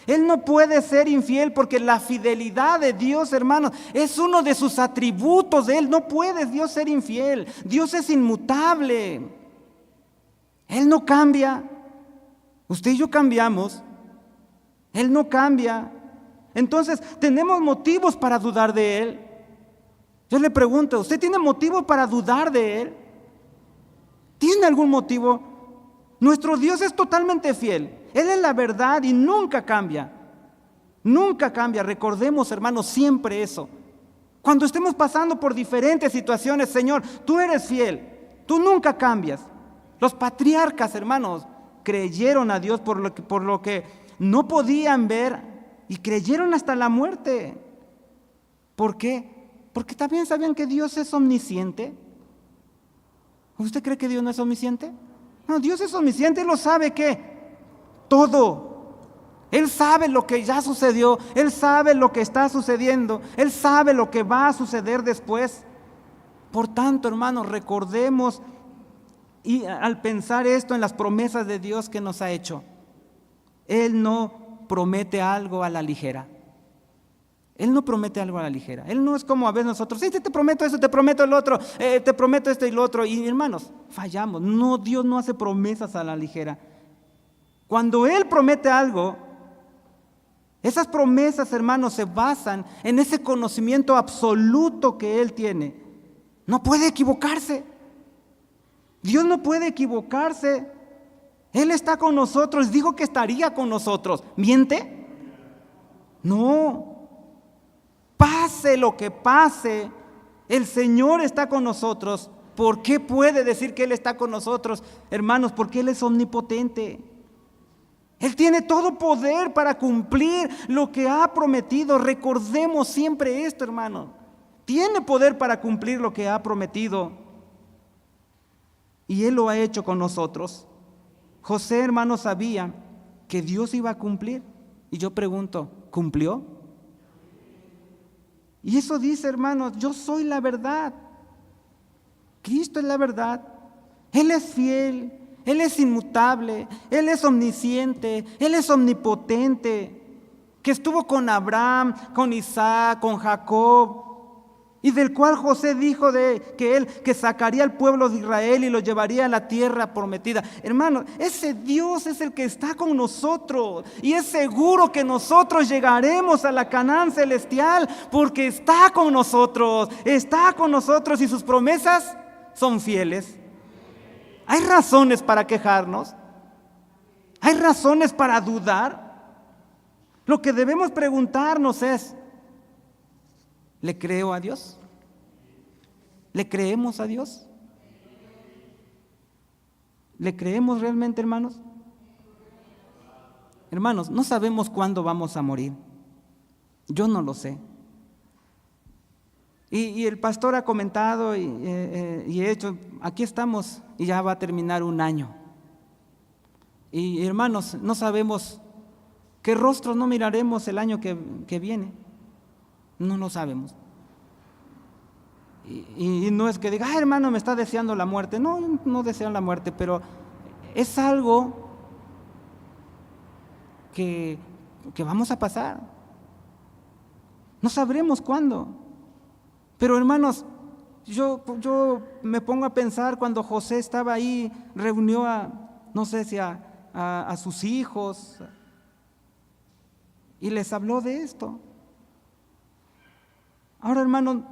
[SPEAKER 1] Él no puede ser infiel porque la fidelidad de Dios, hermanos, es uno de sus atributos de Él. No puede Dios ser infiel. Dios es inmutable. Él no cambia. Usted y yo cambiamos. Él no cambia. Entonces, tenemos motivos para dudar de Él. Yo le pregunto, ¿usted tiene motivo para dudar de Él? ¿Tiene algún motivo? Nuestro Dios es totalmente fiel. Él es la verdad y nunca cambia. Nunca cambia. Recordemos, hermanos, siempre eso. Cuando estemos pasando por diferentes situaciones, Señor, tú eres fiel. Tú nunca cambias. Los patriarcas, hermanos, creyeron a Dios por lo que no podían ver y creyeron hasta la muerte. ¿Por qué? Porque también sabían que Dios es omnisciente. ¿Usted cree que Dios no es omnisciente? No, Dios es omnisciente, Él lo sabe ¿qué? Todo. Él sabe lo que ya sucedió, Él sabe lo que está sucediendo, Él sabe lo que va a suceder después. Por tanto, hermanos, recordemos y al pensar esto en las promesas de Dios que nos ha hecho, Él no promete algo a la ligera. Él no promete algo a la ligera. Él no es como a veces nosotros, sí, te prometo eso, te prometo el otro, te prometo esto y lo otro. Y hermanos, fallamos. No, Dios no hace promesas a la ligera. Cuando Él promete algo, esas promesas, hermanos, se basan en ese conocimiento absoluto que Él tiene. No puede equivocarse. Dios no puede equivocarse. Él está con nosotros. Dijo que estaría con nosotros. ¿Miente? No. Pase lo que pase, el Señor está con nosotros. ¿Por qué puede decir que Él está con nosotros, hermanos? Porque Él es omnipotente. Él tiene todo poder para cumplir lo que ha prometido. Recordemos siempre esto, hermanos. Tiene poder para cumplir lo que ha prometido. Y Él lo ha hecho con nosotros. José, hermanos, sabía que Dios iba a cumplir. Y yo pregunto, ¿cumplió? Y eso dice, hermanos, yo soy la verdad. Cristo es la verdad. Él es fiel. Él es inmutable, Él es omnisciente, Él es omnipotente, que estuvo con Abraham, con Isaac, con Jacob, y del cual José dijo que sacaría al pueblo de Israel y lo llevaría a la tierra prometida. Hermano, ese Dios es el que está con nosotros, y es seguro que nosotros llegaremos a la Canaán celestial, porque está con nosotros, y sus promesas son fieles. ¿Hay razones para quejarnos? ¿Hay razones para dudar? Lo que debemos preguntarnos es: ¿le creo a Dios? ¿Le creemos a Dios? ¿Le creemos realmente, hermanos? Hermanos, no sabemos cuándo vamos a morir. Yo no lo sé. Y el pastor ha comentado y he hecho, aquí estamos y ya va a terminar un año. Y hermanos, no sabemos qué rostros no miraremos el año que viene. No lo sabemos. Y no es que diga: hermano, me está deseando la muerte. No deseo la muerte, pero es algo que vamos a pasar. No sabremos cuándo. Pero hermanos, yo me pongo a pensar cuando José estaba ahí, reunió no sé si a sus hijos, y les habló de esto. Ahora, hermanos,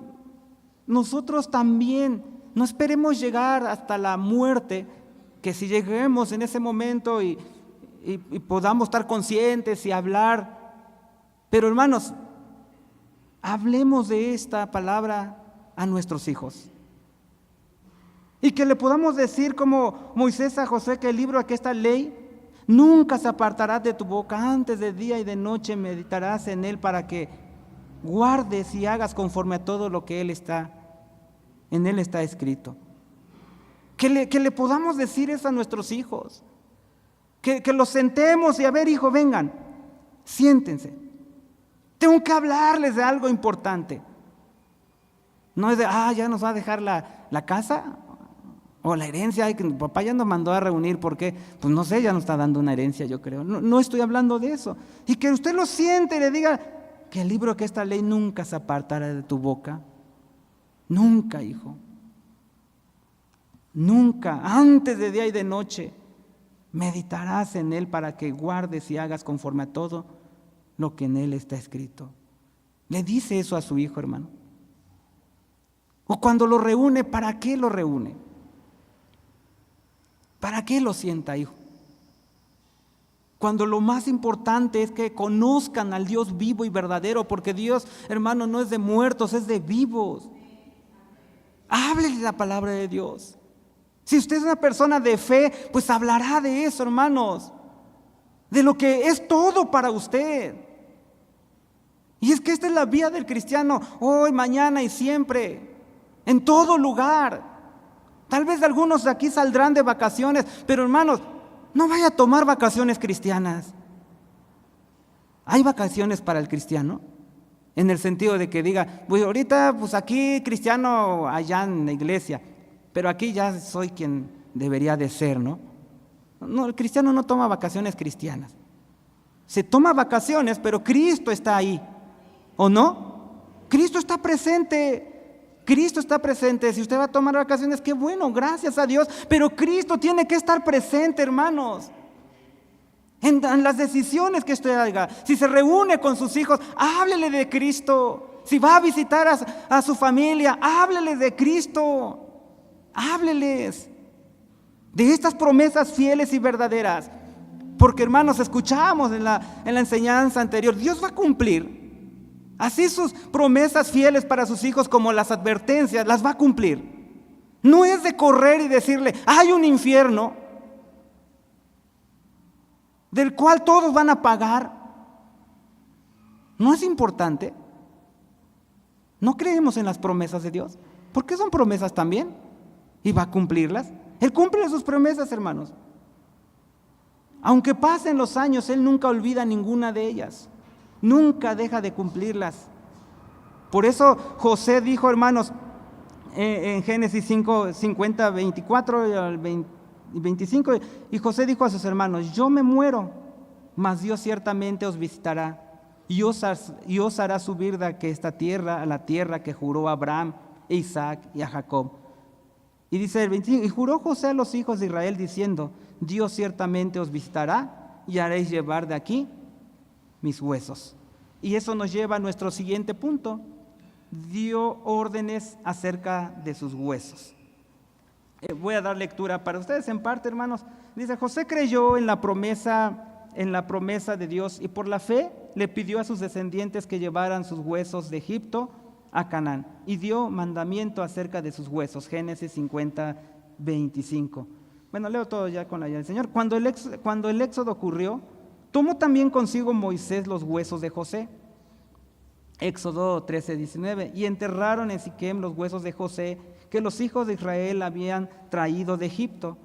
[SPEAKER 1] nosotros también no esperemos llegar hasta la muerte, que si lleguemos en ese momento y podamos estar conscientes y hablar, pero hermanos, hablemos de esta palabra a nuestros hijos. Y que le podamos decir como Moisés a Josué, que el libro, que esta ley nunca se apartará de tu boca, antes de día y de noche meditarás en él, para que guardes y hagas conforme a todo lo que en él está escrito. Que le podamos decir eso a nuestros hijos. Que los sentemos y: a ver, hijo, vengan, siéntense. Tengo que hablarles de algo importante. No es de: ya nos va a dejar la casa o la herencia, que papá ya nos mandó a reunir, porque, pues no sé, ya nos está dando una herencia, yo creo. No estoy hablando de eso. Y que usted lo siente y le diga que el libro, que esta ley nunca se apartará de tu boca. Nunca, hijo. Nunca, antes de día y de noche, meditarás en él, para que guardes y hagas conforme a todo lo que en él está escrito. Le dice eso a su hijo, hermano. O cuando lo reúne, ¿para qué lo reúne? ¿Para qué lo sienta, hijo? Cuando lo más importante es que conozcan al Dios vivo y verdadero, porque Dios, hermano, no es de muertos, es de vivos. Háblele la palabra de Dios. Si usted es una persona de fe, pues hablará de eso, hermanos, de lo que es todo para usted. Y es que esta es la vida del cristiano, hoy, mañana y siempre, en todo lugar. Tal vez algunos de aquí saldrán de vacaciones, pero hermanos, no vaya a tomar vacaciones cristianas. ¿Hay vacaciones para el cristiano? En el sentido de que diga: pues ahorita, pues aquí cristiano, allá en la iglesia, pero aquí ya soy quien debería de ser, ¿no? No, el cristiano no toma vacaciones cristianas. Se toma vacaciones, pero Cristo está ahí, ¿o no? Cristo está presente. Cristo está presente. Si usted va a tomar vacaciones, qué bueno, gracias a Dios, pero Cristo tiene que estar presente, hermanos, en las decisiones que usted haga. Si se reúne con sus hijos, háblele de Cristo. Si va a visitar a su familia, háblele de Cristo. Hábleles de estas promesas fieles y verdaderas, porque, hermanos, escuchamos en la enseñanza anterior, Dios va a cumplir así sus promesas fieles para sus hijos, como las advertencias, las va a cumplir. No es de correr y decirle: hay un infierno del cual todos van a pagar. No es importante. No creemos en las promesas de Dios, porque son promesas también, y va a cumplirlas. Él cumple sus promesas, hermanos. Aunque pasen los años, Él nunca olvida ninguna de ellas. Nunca deja de cumplirlas. Por eso José dijo, hermanos, en Génesis 5, 50, 24 y y 25, y José dijo a sus hermanos: yo me muero, mas Dios ciertamente os visitará y os hará subir de esta tierra a la tierra que juró a Abraham, a Isaac y a Jacob. Y dice el 25, y juró José a los hijos de Israel diciendo: Dios ciertamente os visitará y haréis llevar de aquí mis huesos. Y eso nos lleva a nuestro siguiente punto: dio órdenes acerca de sus huesos. Voy a dar lectura para ustedes en parte, hermanos. Dice: José creyó en la promesa de Dios, y por la fe le pidió a sus descendientes que llevaran sus huesos de Egipto a Canaán, y dio mandamiento acerca de sus huesos. Génesis 50, 25. Bueno, leo todo ya con la ayuda del Señor. Cuando el éxodo ocurrió, tomó también consigo Moisés los huesos de José. Éxodo 13, 19. Y enterraron en Siquem los huesos de José que los hijos de Israel habían traído de Egipto,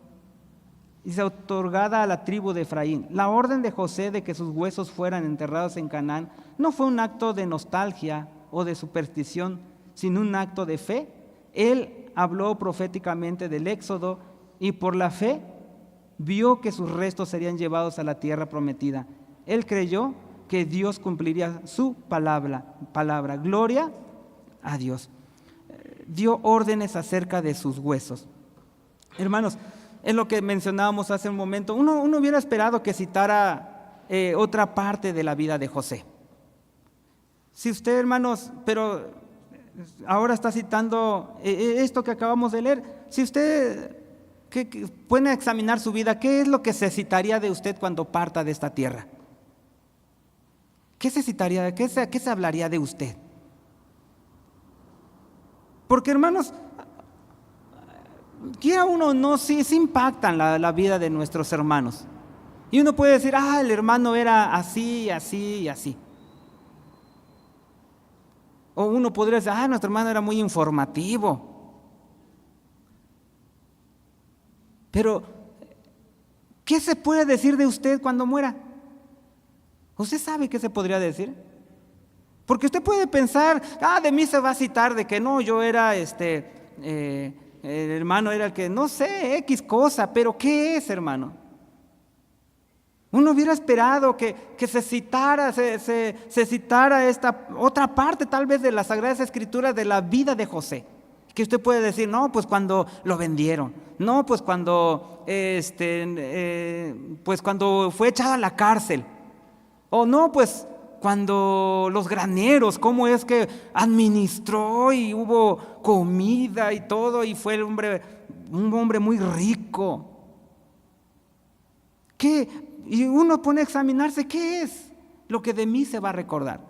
[SPEAKER 1] y se otorgada a la tribu de Efraín. La orden de José de que sus huesos fueran enterrados en Canaán no fue un acto de nostalgia o de superstición, sino un acto de fe. Él habló proféticamente del éxodo, y por la fe vio que sus restos serían llevados a la tierra prometida. Él creyó que Dios cumpliría su palabra. Gloria a Dios. Dio órdenes acerca de sus huesos. Hermanos, es lo que mencionábamos hace un momento. Uno hubiera esperado que citara otra parte de la vida de José. Si usted, hermanos, pero ahora está citando esto que acabamos de leer. Si usted puede examinar su vida, ¿qué es lo que se citaría de usted cuando parta de esta tierra? ¿Qué se citaría? ¿Qué se hablaría de usted? Porque, hermanos, quiera uno o no, sí impactan la vida de nuestros hermanos. Y uno puede decir: el hermano era así, así y así. O uno podría decir: nuestro hermano era muy informativo. Pero, ¿qué se puede decir de usted cuando muera? ¿Usted sabe qué se podría decir? Porque usted puede pensar: de mí se va a citar de que no, yo era el hermano era el que, no sé, X cosa, pero ¿qué es, hermano? Uno hubiera esperado que se citara esta otra parte tal vez de las Sagradas Escrituras de la vida de José. Que usted puede decir: no, pues cuando lo vendieron, no, pues cuando cuando fue echado a la cárcel, o no, pues cuando los graneros, cómo es que administró y hubo comida y todo, y fue un hombre muy rico. ¿Qué? Y uno pone a examinarse: ¿qué es lo que de mí se va a recordar?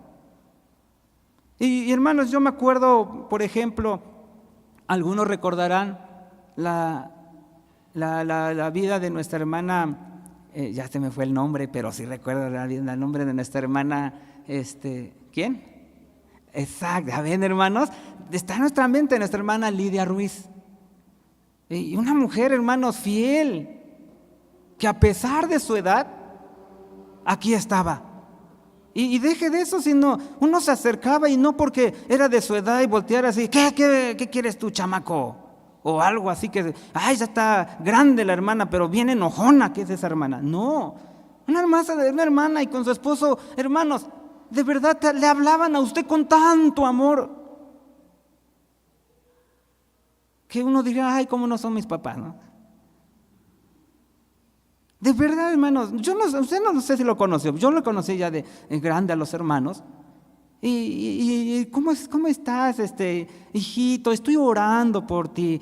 [SPEAKER 1] Y hermanos, yo me acuerdo, por ejemplo, algunos recordarán la vida de nuestra hermana. Ya se me fue el nombre, pero sí recuerdo el nombre de nuestra hermana, ¿quién? Exacto, ven, hermanos, está en nuestra mente nuestra hermana Lidia Ruiz. Y una mujer, hermanos, fiel, que a pesar de su edad, aquí estaba. Y deje de eso, sino uno se acercaba y no porque era de su edad y volteara así: ¿qué quieres tú, chamaco? O algo así que, ya está grande la hermana, pero bien enojona. ¿Qué es esa hermana? No, una hermana y con su esposo, hermanos, de verdad le hablaban a usted con tanto amor, que uno diría: cómo no son mis papás, ¿no? De verdad, hermanos, usted no sé si lo conoció, yo lo conocí ya de grande a los hermanos. Y ¿cómo estás, hijito? Estoy orando por ti.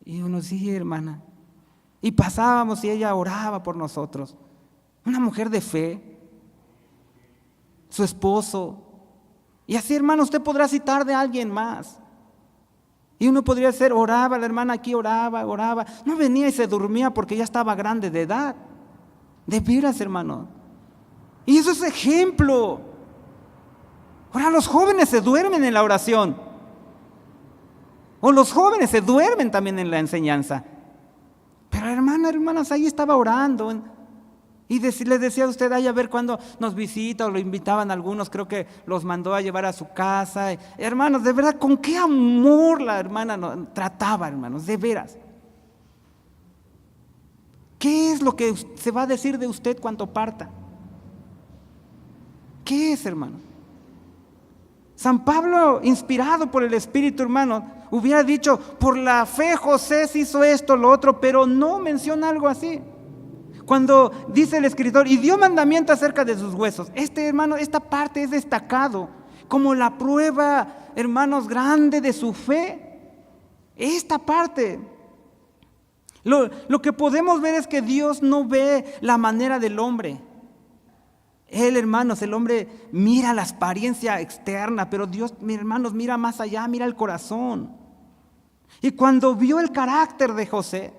[SPEAKER 1] Y uno: sí, hermana. Y pasábamos y ella oraba por nosotros. Una mujer de fe, su esposo. Y así, hermano, usted podrá citar de alguien más. Y uno podría ser: oraba, la hermana aquí oraba. No venía y se dormía porque ya estaba grande de edad. De veras, hermano. Y eso es ejemplo. Ahora los jóvenes se duermen en la oración. O los jóvenes se duermen también en la enseñanza. Pero hermanas, ahí estaba orando. Y les decía a usted: a ver cuándo nos visita, o lo invitaban algunos, creo que los mandó a llevar a su casa. Hermanos, de verdad, con qué amor la hermana nos trataba, hermanos, de veras. ¿Qué es lo que se va a decir de usted cuando parta? ¿Qué es, hermano? San Pablo, inspirado por el Espíritu, hermano, hubiera dicho, por la fe José se hizo esto, lo otro, pero no menciona algo así. Cuando dice el escritor, y dio mandamiento acerca de sus huesos, hermano, esta parte es destacado como la prueba, hermanos, grande de su fe. Esta parte. Lo que podemos ver es que Dios no ve la manera del hombre. Él, hermanos, el hombre mira la apariencia externa, pero Dios, mis hermanos, mira más allá, mira el corazón. Y cuando vio el carácter de José,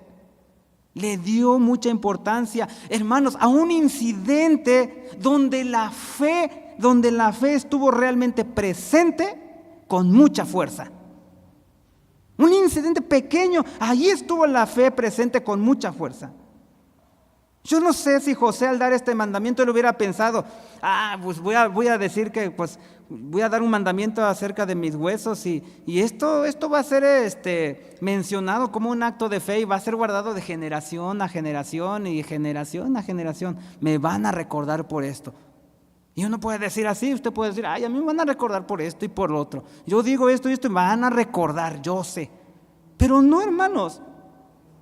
[SPEAKER 1] le dio mucha importancia, hermanos, a un incidente donde la fe estuvo realmente presente con mucha fuerza. Un incidente pequeño, allí estuvo la fe presente con mucha fuerza. Yo no sé si José al dar este mandamiento le hubiera pensado, pues voy a decir que pues voy a dar un mandamiento acerca de mis huesos y esto va a ser mencionado como un acto de fe y va a ser guardado de generación a generación y generación a generación. Me van a recordar por esto. Y uno puede decir así, usted puede decir, a mí me van a recordar por esto y por lo otro. Yo digo esto y esto y me van a recordar, yo sé. Pero no, hermanos,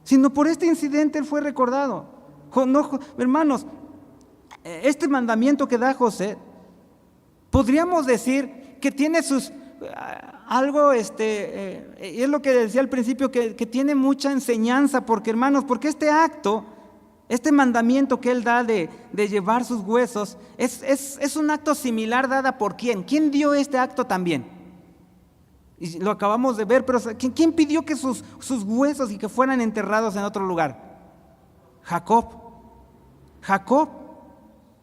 [SPEAKER 1] sino por este incidente él fue recordado. No, hermanos, este mandamiento que da José, podríamos decir que tiene sus algo, es lo que decía al principio, que tiene mucha enseñanza, porque hermanos, porque este mandamiento que él da de llevar sus huesos, es un acto similar dada por ¿quién? ¿Quién dio este acto también? Y lo acabamos de ver, pero ¿quién pidió que sus huesos y que fueran enterrados en otro lugar? Jacob.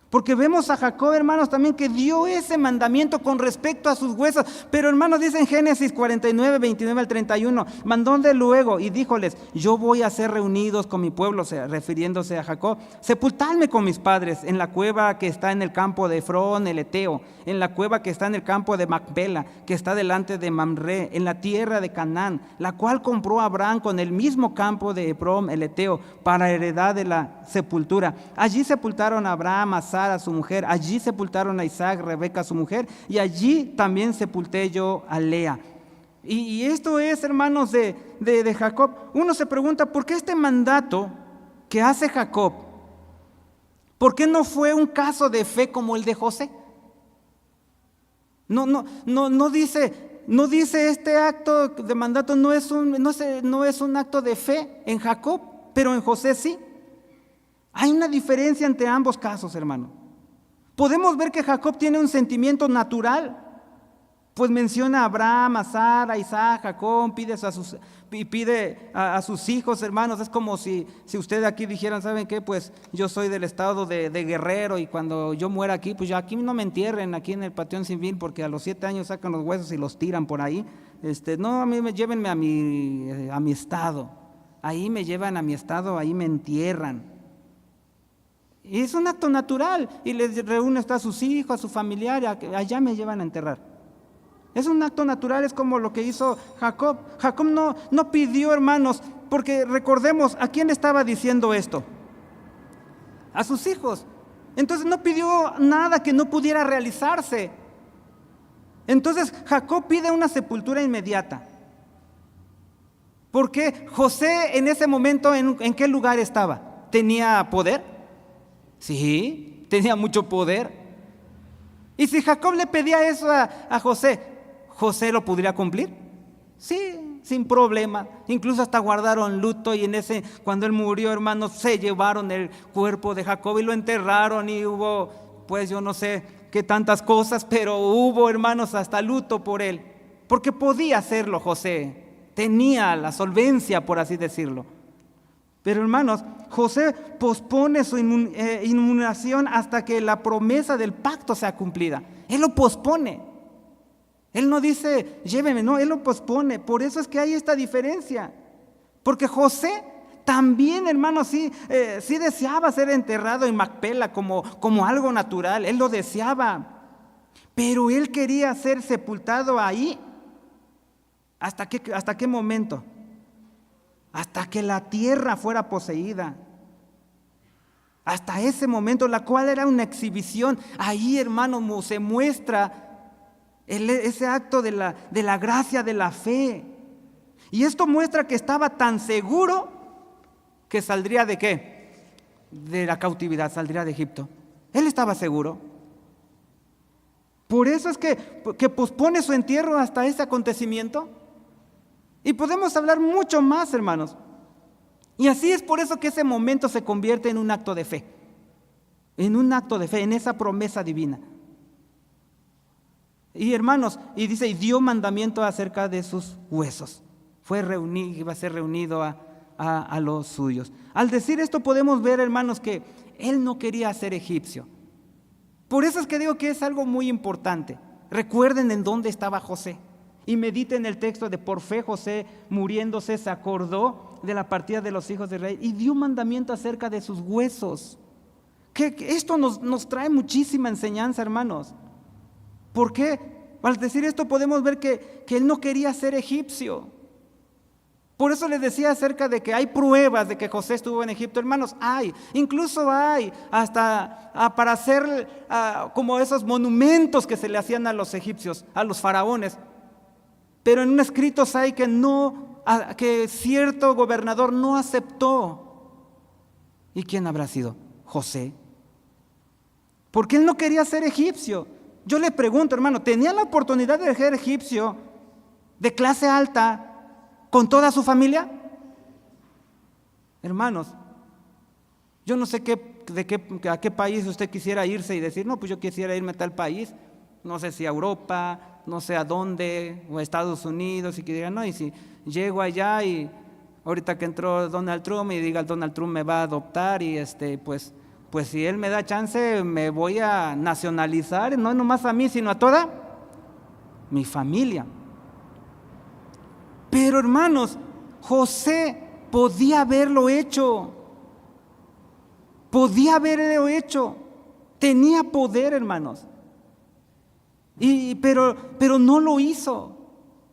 [SPEAKER 1] Porque vemos a Jacob, hermanos, también que dio ese mandamiento con respecto a sus huesos. Pero hermanos, dice en Génesis 49, 29 al 31, mandóle luego y díjoles, yo voy a ser reunidos con mi pueblo, refiriéndose a Jacob, sepultadme con mis padres en la cueva que está en el campo de Efrón el Eteo, en la cueva que está en el campo de Macpela, que está delante de Mamre, en la tierra de Canaán, la cual compró Abraham con el mismo campo de Efrón el Eteo, para heredad de la sepultura. Allí sepultaron a Abraham, a Sara su mujer, allí sepultaron a Isaac, Rebeca su mujer, y allí también sepulté yo a Lea. Y esto es, hermanos, de Jacob. Uno se pregunta, ¿por qué este mandato que hace Jacob? ¿Por qué no fue un caso de fe como el de José? No dice este acto de mandato no es un acto de fe en Jacob, pero en José sí. Hay una diferencia entre ambos casos, hermano. Podemos ver que Jacob tiene un sentimiento natural, pues menciona a Abraham, a Sara, a Isaac, Jacob, pide a sus hijos, hermanos. Es como si ustedes aquí dijeran, ¿saben qué? Pues yo soy del estado de Guerrero y cuando yo muera aquí, pues ya aquí no me entierren aquí en el Panteón Civil, porque a los 7 años sacan los huesos y los tiran por ahí. No, a mí llévenme a mi estado. Ahí me llevan a mi estado, ahí me entierran. Y es un acto natural, y les reúne hasta a sus hijos, a su familiar, allá me llevan a enterrar. Es un acto natural, es como lo que hizo Jacob. Jacob no pidió, hermanos, porque recordemos, ¿a quién le estaba diciendo esto? A sus hijos. Entonces no pidió nada que no pudiera realizarse. Entonces Jacob pide una sepultura inmediata. Porque José en ese momento, ¿en qué lugar estaba? ¿Tenía poder? Sí, tenía mucho poder. Y si Jacob le pedía eso a José, ¿José lo podría cumplir? Sí, sin problema. Incluso hasta guardaron luto y cuando él murió, hermanos, se llevaron el cuerpo de Jacob y lo enterraron y hubo, pues yo no sé qué tantas cosas, pero hubo, hermanos, hasta luto por él. Porque podía hacerlo José, tenía la solvencia, por así decirlo. Pero hermanos, José pospone su inmunización hasta que la promesa del pacto sea cumplida. Él lo pospone. Él no dice, lléveme, no, él lo pospone. Por eso es que hay esta diferencia. Porque José también, hermanos, sí deseaba ser enterrado en Macpela como algo natural. Él lo deseaba. Pero él quería ser sepultado ahí. ¿Hasta qué momento? Hasta que la tierra fuera poseída. Hasta ese momento, la cual era una exhibición. Ahí, hermanos, se muestra ese acto de la gracia, de la fe. Y esto muestra que estaba tan seguro que saldría ¿de qué? De la cautividad, saldría de Egipto. Él estaba seguro. Por eso es que pospone su entierro hasta ese acontecimiento. Y podemos hablar mucho más, hermanos. Y así es por eso que ese momento se convierte en un acto de fe. En un acto de fe, en esa promesa divina. Y hermanos, y dice, y dio mandamiento acerca de sus huesos. Iba a ser reunido a los suyos. Al decir esto podemos ver, hermanos, que él no quería ser egipcio. Por eso es que digo que es algo muy importante. Recuerden en dónde estaba José. Y mediten el texto de por fe José, muriéndose, se acordó de la partida de los hijos de Israel y dio mandamiento acerca de sus huesos. Que esto nos trae muchísima enseñanza, hermanos. ¿Por qué? Al decir esto podemos ver que él no quería ser egipcio. Por eso les decía acerca de que hay pruebas de que José estuvo en Egipto. Hermanos, incluso hay hasta para hacer como esos monumentos que se le hacían a los egipcios, a los faraones. Pero en un escritos hay que cierto gobernador no aceptó. ¿Y quién habrá sido? José. Porque él no quería ser egipcio. Yo le pregunto, hermano, ¿tenía la oportunidad de ser egipcio de clase alta con toda su familia? Hermanos, yo no sé a qué país usted quisiera irse y decir, no, pues yo quisiera irme a tal país, no sé si a Europa, no sé a dónde, o a Estados Unidos, y que digan, no, y si llego allá y ahorita que entró Donald Trump y diga, Donald Trump me va a adoptar y pues si él me da chance me voy a nacionalizar, no nomás a mí, sino a toda mi familia. Pero hermanos, José podía haberlo hecho. Tenía poder, hermanos. Pero no lo hizo.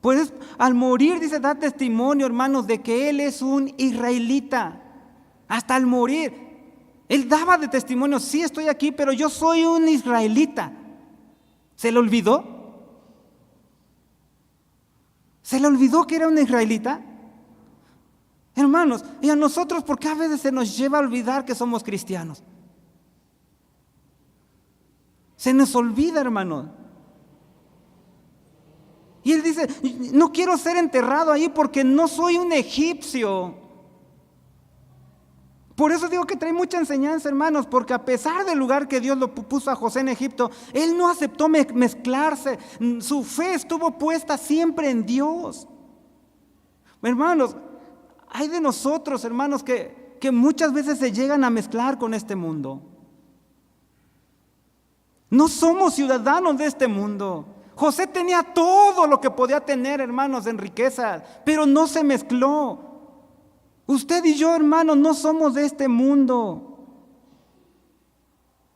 [SPEAKER 1] Pues al morir, dice, da testimonio, hermanos, de que él es un israelita. Hasta al morir, él daba de testimonio, sí estoy aquí, pero yo soy un israelita. ¿Se le olvidó? ¿Se le olvidó que era un israelita? Hermanos, y a nosotros, ¿por qué a veces se nos lleva a olvidar que somos cristianos? Se nos olvida, hermanos. Y él dice, no quiero ser enterrado ahí porque no soy un egipcio. Por eso digo que trae mucha enseñanza, hermanos, porque a pesar del lugar que Dios lo puso a José en Egipto, él no aceptó mezclarse. Su fe estuvo puesta siempre en Dios. Hermanos, hay de nosotros, hermanos, que muchas veces se llegan a mezclar con este mundo. No somos ciudadanos de este mundo. José tenía todo lo que podía tener, hermanos, en riquezas, pero no se mezcló. Usted y yo, hermanos, no somos de este mundo.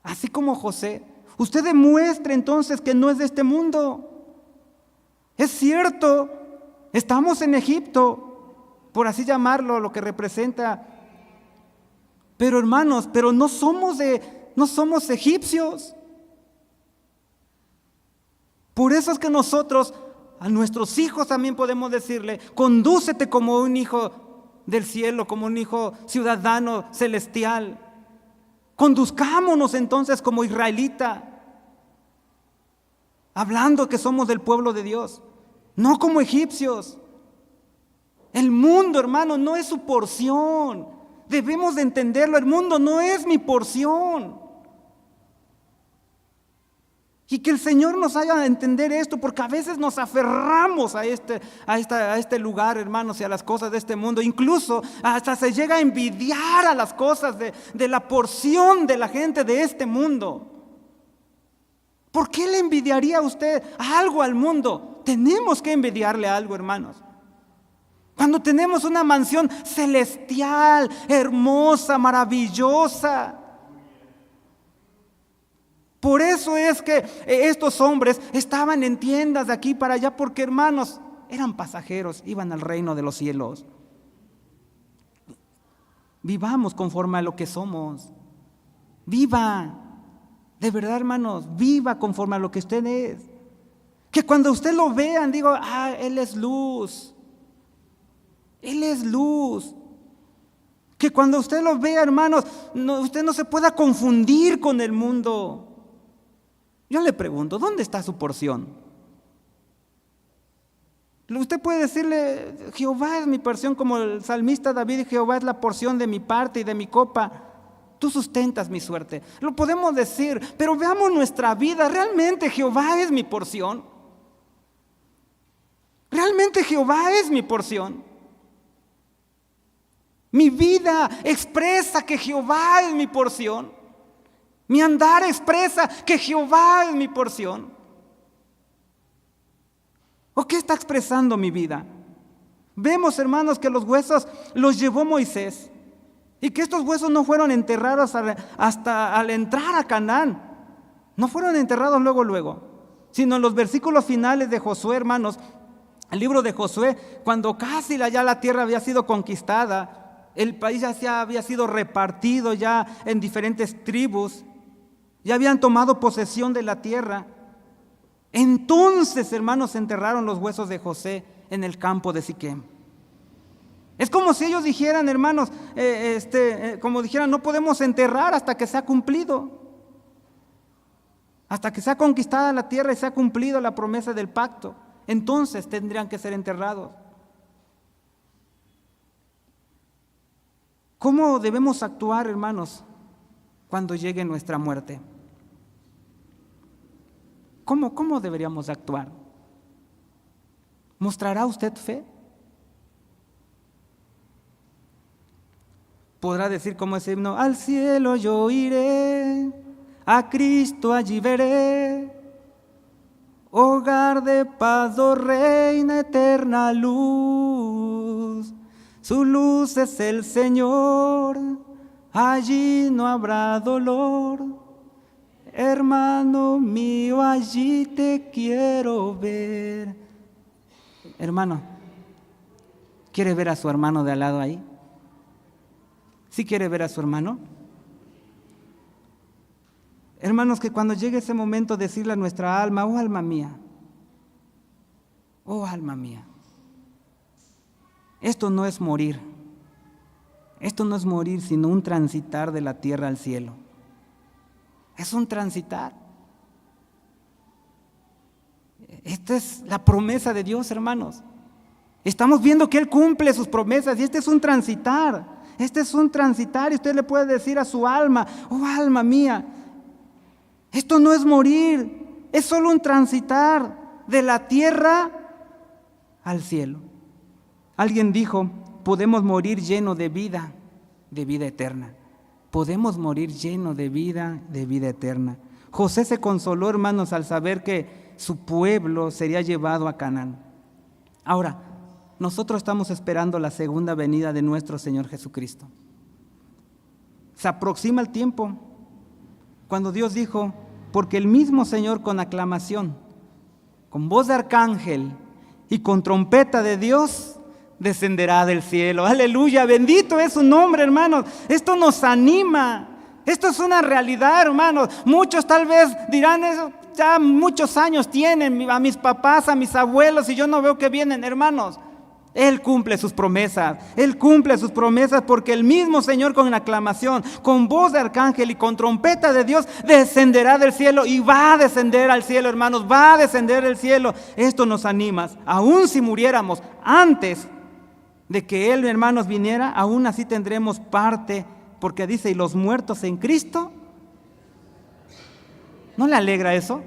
[SPEAKER 1] Así como José, usted demuestre entonces que no es de este mundo. Es cierto, estamos en Egipto, por así llamarlo, lo que representa. Pero hermanos, no somos egipcios. Por eso es que nosotros, a nuestros hijos también podemos decirle, condúcete como un hijo del cielo, como un hijo ciudadano celestial. Conduzcámonos entonces como israelita, hablando que somos del pueblo de Dios, no como egipcios. El mundo, hermano, no es su porción. Debemos de entenderlo, el mundo no es mi porción. Y que el Señor nos haga entender esto, porque a veces nos aferramos a este lugar, hermanos, y a las cosas de este mundo. Incluso hasta se llega a envidiar a las cosas de la porción de la gente de este mundo. ¿Por qué le envidiaría a usted algo al mundo? Tenemos que envidiarle algo, hermanos. Cuando tenemos una mansión celestial, hermosa, maravillosa. Por eso es que estos hombres estaban en tiendas de aquí para allá, porque, hermanos, eran pasajeros, iban al reino de los cielos. Vivamos conforme a lo que somos. Viva, de verdad, hermanos, viva conforme a lo que usted es. Que cuando usted lo vean, digo, Él es luz. Él es luz. Que cuando usted lo vea, hermanos, usted no se pueda confundir con el mundo. Yo le pregunto, ¿dónde está su porción? Usted puede decirle, Jehová es mi porción, como el salmista David, Jehová es la porción de mi parte y de mi copa. Tú sustentas mi suerte. Lo podemos decir, pero veamos nuestra vida. ¿Realmente Jehová es mi porción? ¿Realmente Jehová es mi porción? Mi vida expresa que Jehová es mi porción. Mi andar expresa que Jehová es mi porción. ¿O qué está expresando mi vida? Vemos, hermanos, que los huesos los llevó Moisés y que estos huesos no fueron enterrados hasta al entrar a Canaán. No fueron enterrados luego, sino en los versículos finales de Josué, hermanos. El libro de Josué, cuando casi ya la tierra había sido conquistada, el país ya había sido repartido ya en diferentes tribus, ya habían tomado posesión de la tierra. Entonces, hermanos, se enterraron los huesos de José en el campo de Siquem. Es como si ellos dijeran, hermanos, como dijeran, no podemos enterrar hasta que sea cumplido, hasta que sea conquistada la tierra y sea cumplido la promesa del pacto. Entonces tendrían que ser enterrados. ¿Cómo debemos actuar, hermanos, cuando llegue nuestra muerte? ¿Cómo deberíamos actuar? ¿Mostrará usted fe? Podrá decir como ese himno, al cielo yo iré, a Cristo allí veré, hogar de paz, oh reina eterna luz, su luz es el Señor, allí no habrá dolor, hermano mío, allí te quiero ver. Hermano, ¿quiere ver a su hermano de al lado ahí? ¿Sí quiere ver a su hermano? Hermanos, que cuando llegue ese momento decirle a nuestra alma, oh alma mía, esto no es morir, sino un transitar de la tierra al cielo. Es un transitar. Esta es la promesa de Dios, hermanos. Estamos viendo que Él cumple sus promesas y este es un transitar. Este es un transitar y usted le puede decir a su alma, oh alma mía, esto no es morir, es solo un transitar de la tierra al cielo. Alguien dijo, podemos morir lleno de vida eterna. Podemos morir lleno de vida eterna. José se consoló, hermanos, al saber que su pueblo sería llevado a Canaán. Ahora, nosotros estamos esperando la segunda venida de nuestro Señor Jesucristo. Se aproxima el tiempo cuando Dios dijo, porque el mismo Señor con aclamación, con voz de arcángel y con trompeta de Dios, descenderá del cielo. Aleluya, bendito es su nombre, hermanos. Esto nos anima. Esto es una realidad, hermanos. Muchos tal vez dirán eso, ya muchos años tienen a mis papás, a mis abuelos y yo no veo que vienen, hermanos. Él cumple sus promesas, porque el mismo Señor con aclamación, con voz de arcángel y con trompeta de Dios descenderá del cielo y va a descender al cielo, hermanos, va a descender del cielo. Esto nos anima, aún si muriéramos antes de que Él, hermanos, viniera, aún así tendremos parte, porque dice, y los muertos en Cristo, ¿no le alegra eso?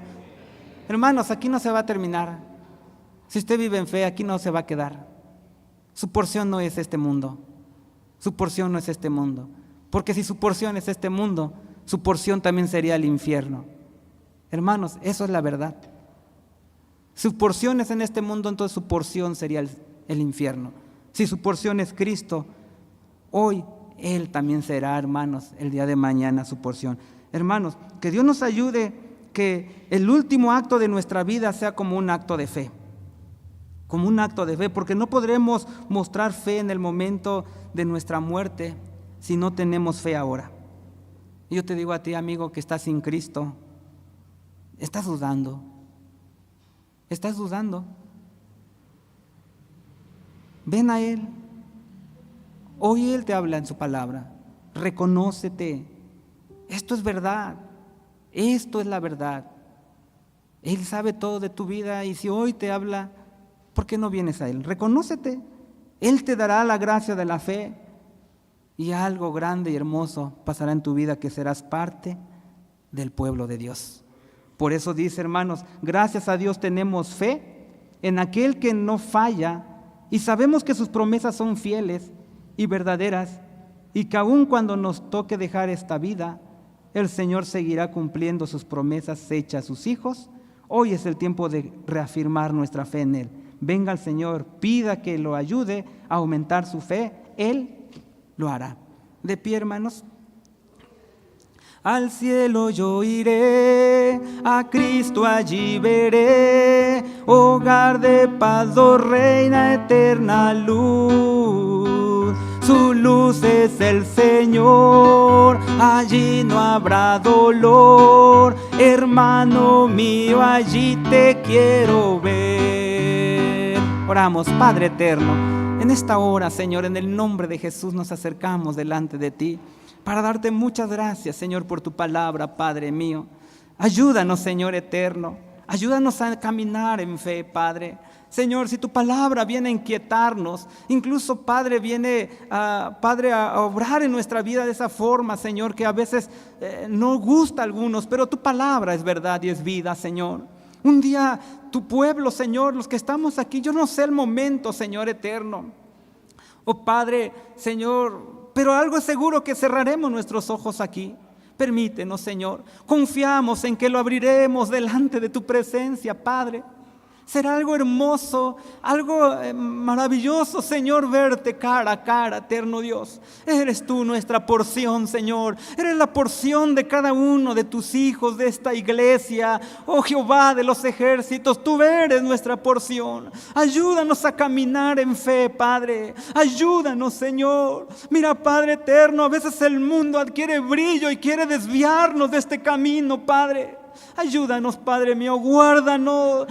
[SPEAKER 1] Hermanos, aquí no se va a terminar. Si usted vive en fe, aquí no se va a quedar. Su porción no es este mundo. Su porción no es este mundo. Porque si su porción es este mundo, su porción también sería el infierno. Hermanos, eso es la verdad. Su porción es en este mundo, entonces su porción sería el infierno. Si su porción es Cristo, hoy Él también será, hermanos, el día de mañana su porción. Hermanos, que Dios nos ayude, que el último acto de nuestra vida sea como un acto de fe. Como un acto de fe, porque no podremos mostrar fe en el momento de nuestra muerte si no tenemos fe ahora. Y yo te digo a ti, amigo, que estás sin Cristo, estás dudando. Estás dudando. Ven a Él. Hoy Él te habla en su palabra. Reconócete. Esto es verdad. Esto es la verdad. Él sabe todo de tu vida y si hoy te habla, ¿por qué no vienes a Él? Reconócete. Él te dará la gracia de la fe y algo grande y hermoso pasará en tu vida, que serás parte del pueblo de Dios. Por eso dice, hermanos, gracias a Dios tenemos fe en aquel que no falla y sabemos que sus promesas son fieles y verdaderas y que aun cuando nos toque dejar esta vida, el Señor seguirá cumpliendo sus promesas hechas a sus hijos. Hoy es el tiempo de reafirmar nuestra fe en Él. Venga al Señor, pida que lo ayude a aumentar su fe. Él lo hará. De pie, hermanos. Al cielo yo iré, a Cristo allí veré, hogar de paz, reina eterna luz. Su luz es el Señor, allí no habrá dolor. Hermano mío, allí te quiero ver. Oramos, Padre eterno, en esta hora, Señor, en el nombre de Jesús nos acercamos delante de ti para darte muchas gracias, Señor, por tu palabra, Padre mío. Ayúdanos, Señor eterno, ayúdanos a caminar en fe, Padre. Señor, si tu palabra viene a inquietarnos, incluso, Padre, viene a obrar en nuestra vida de esa forma, Señor, que a veces no gusta a algunos, pero tu palabra es verdad y es vida, Señor. Un día tu pueblo, Señor, los que estamos aquí, yo no sé el momento, Señor eterno. Oh Padre, Señor, pero algo es seguro, que cerraremos nuestros ojos aquí. Permítenos, Señor, confiamos en que lo abriremos delante de tu presencia, Padre. Será algo hermoso, algo maravilloso, Señor, verte cara a cara, eterno Dios. Eres tú nuestra porción, Señor. Eres la porción de cada uno de tus hijos de esta iglesia. Oh Jehová de los ejércitos, tú eres nuestra porción. Ayúdanos a caminar en fe, Padre. Ayúdanos, Señor. Mira, Padre eterno, a veces el mundo adquiere brillo y quiere desviarnos de este camino, Padre. Ayúdanos, Padre mío, guárdanos,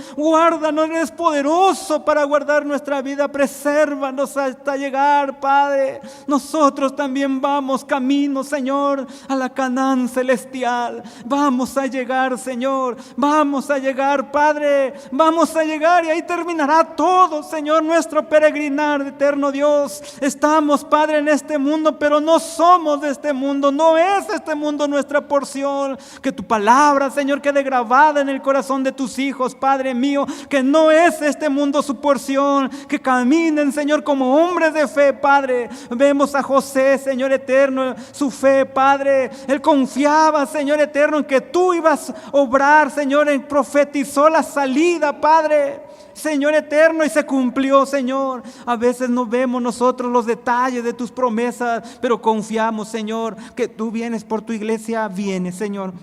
[SPEAKER 1] eres poderoso para guardar nuestra vida, presérvanos hasta llegar, Padre. Nosotros también vamos camino, Señor, a la Canaán celestial. Vamos a llegar, Señor, vamos a llegar, Padre, vamos a llegar y ahí terminará todo, Señor, nuestro peregrinar, eterno Dios. Estamos, Padre, en este mundo, pero no somos de este mundo, no es este mundo nuestra porción. Que tu palabra, Señor, quede grabada en el corazón de tus hijos, Padre mío, que no es este mundo su porción, que caminen, Señor, como hombres de fe, Padre. Vemos a José, Señor eterno, su fe, Padre. Él confiaba, Señor eterno, en que tú ibas a obrar, Señor, en profetizó la salida, Padre. Señor eterno, y se cumplió, Señor. A veces no vemos nosotros los detalles de tus promesas, pero confiamos, Señor, que tú vienes por tu iglesia. Vienes, Señor.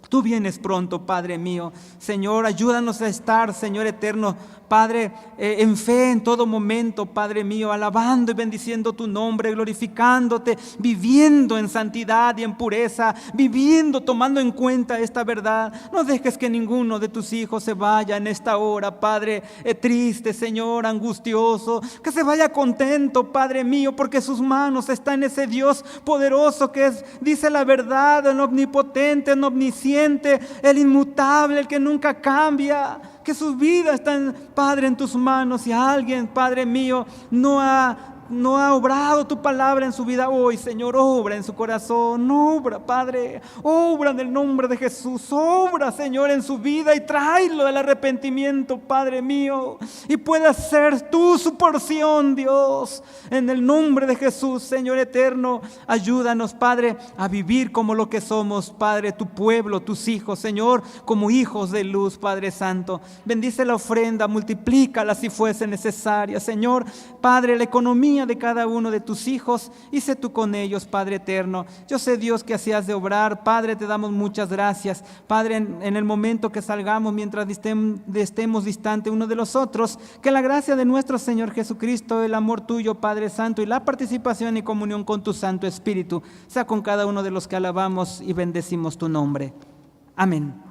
[SPEAKER 1] Tú vienes pronto, Padre mío. Señor, ayúdanos a estar, Señor eterno, Padre, en fe en todo momento, Padre mío, alabando y bendiciendo tu nombre, glorificándote, viviendo en santidad y en pureza, viviendo, tomando en cuenta esta verdad. No dejes que ninguno de tus hijos se vaya en esta hora, Padre, triste, Señor, angustioso, que se vaya contento, Padre mío, porque sus manos están en ese Dios poderoso que es, dice la verdad, el omnipotente, el omnisciente, el inmutable, el que nunca cambia. Que su vida está, Padre, en tus manos. Si alguien, Padre mío, no ha obrado tu palabra en su vida hoy, Señor, obra en su corazón, obra, Padre, obra en el nombre de Jesús, obra, Señor, en su vida y tráelo del arrepentimiento, Padre mío, y pueda ser tú su porción, Dios, en el nombre de Jesús, Señor eterno. Ayúdanos, Padre, a vivir como lo que somos, Padre, tu pueblo, tus hijos, Señor, como hijos de luz, Padre Santo. Bendice la ofrenda, multiplícala si fuese necesaria, Señor, Padre, la economía compañía de cada uno de tus hijos y sé tú con ellos, Padre eterno. Yo sé, Dios, que así has de obrar. Padre, te damos muchas gracias. Padre, en el momento que salgamos, mientras estemos distantes uno de los otros, que la gracia de nuestro Señor Jesucristo, el amor tuyo, Padre Santo, y la participación y comunión con tu Santo Espíritu sea con cada uno de los que alabamos y bendecimos tu nombre. Amén.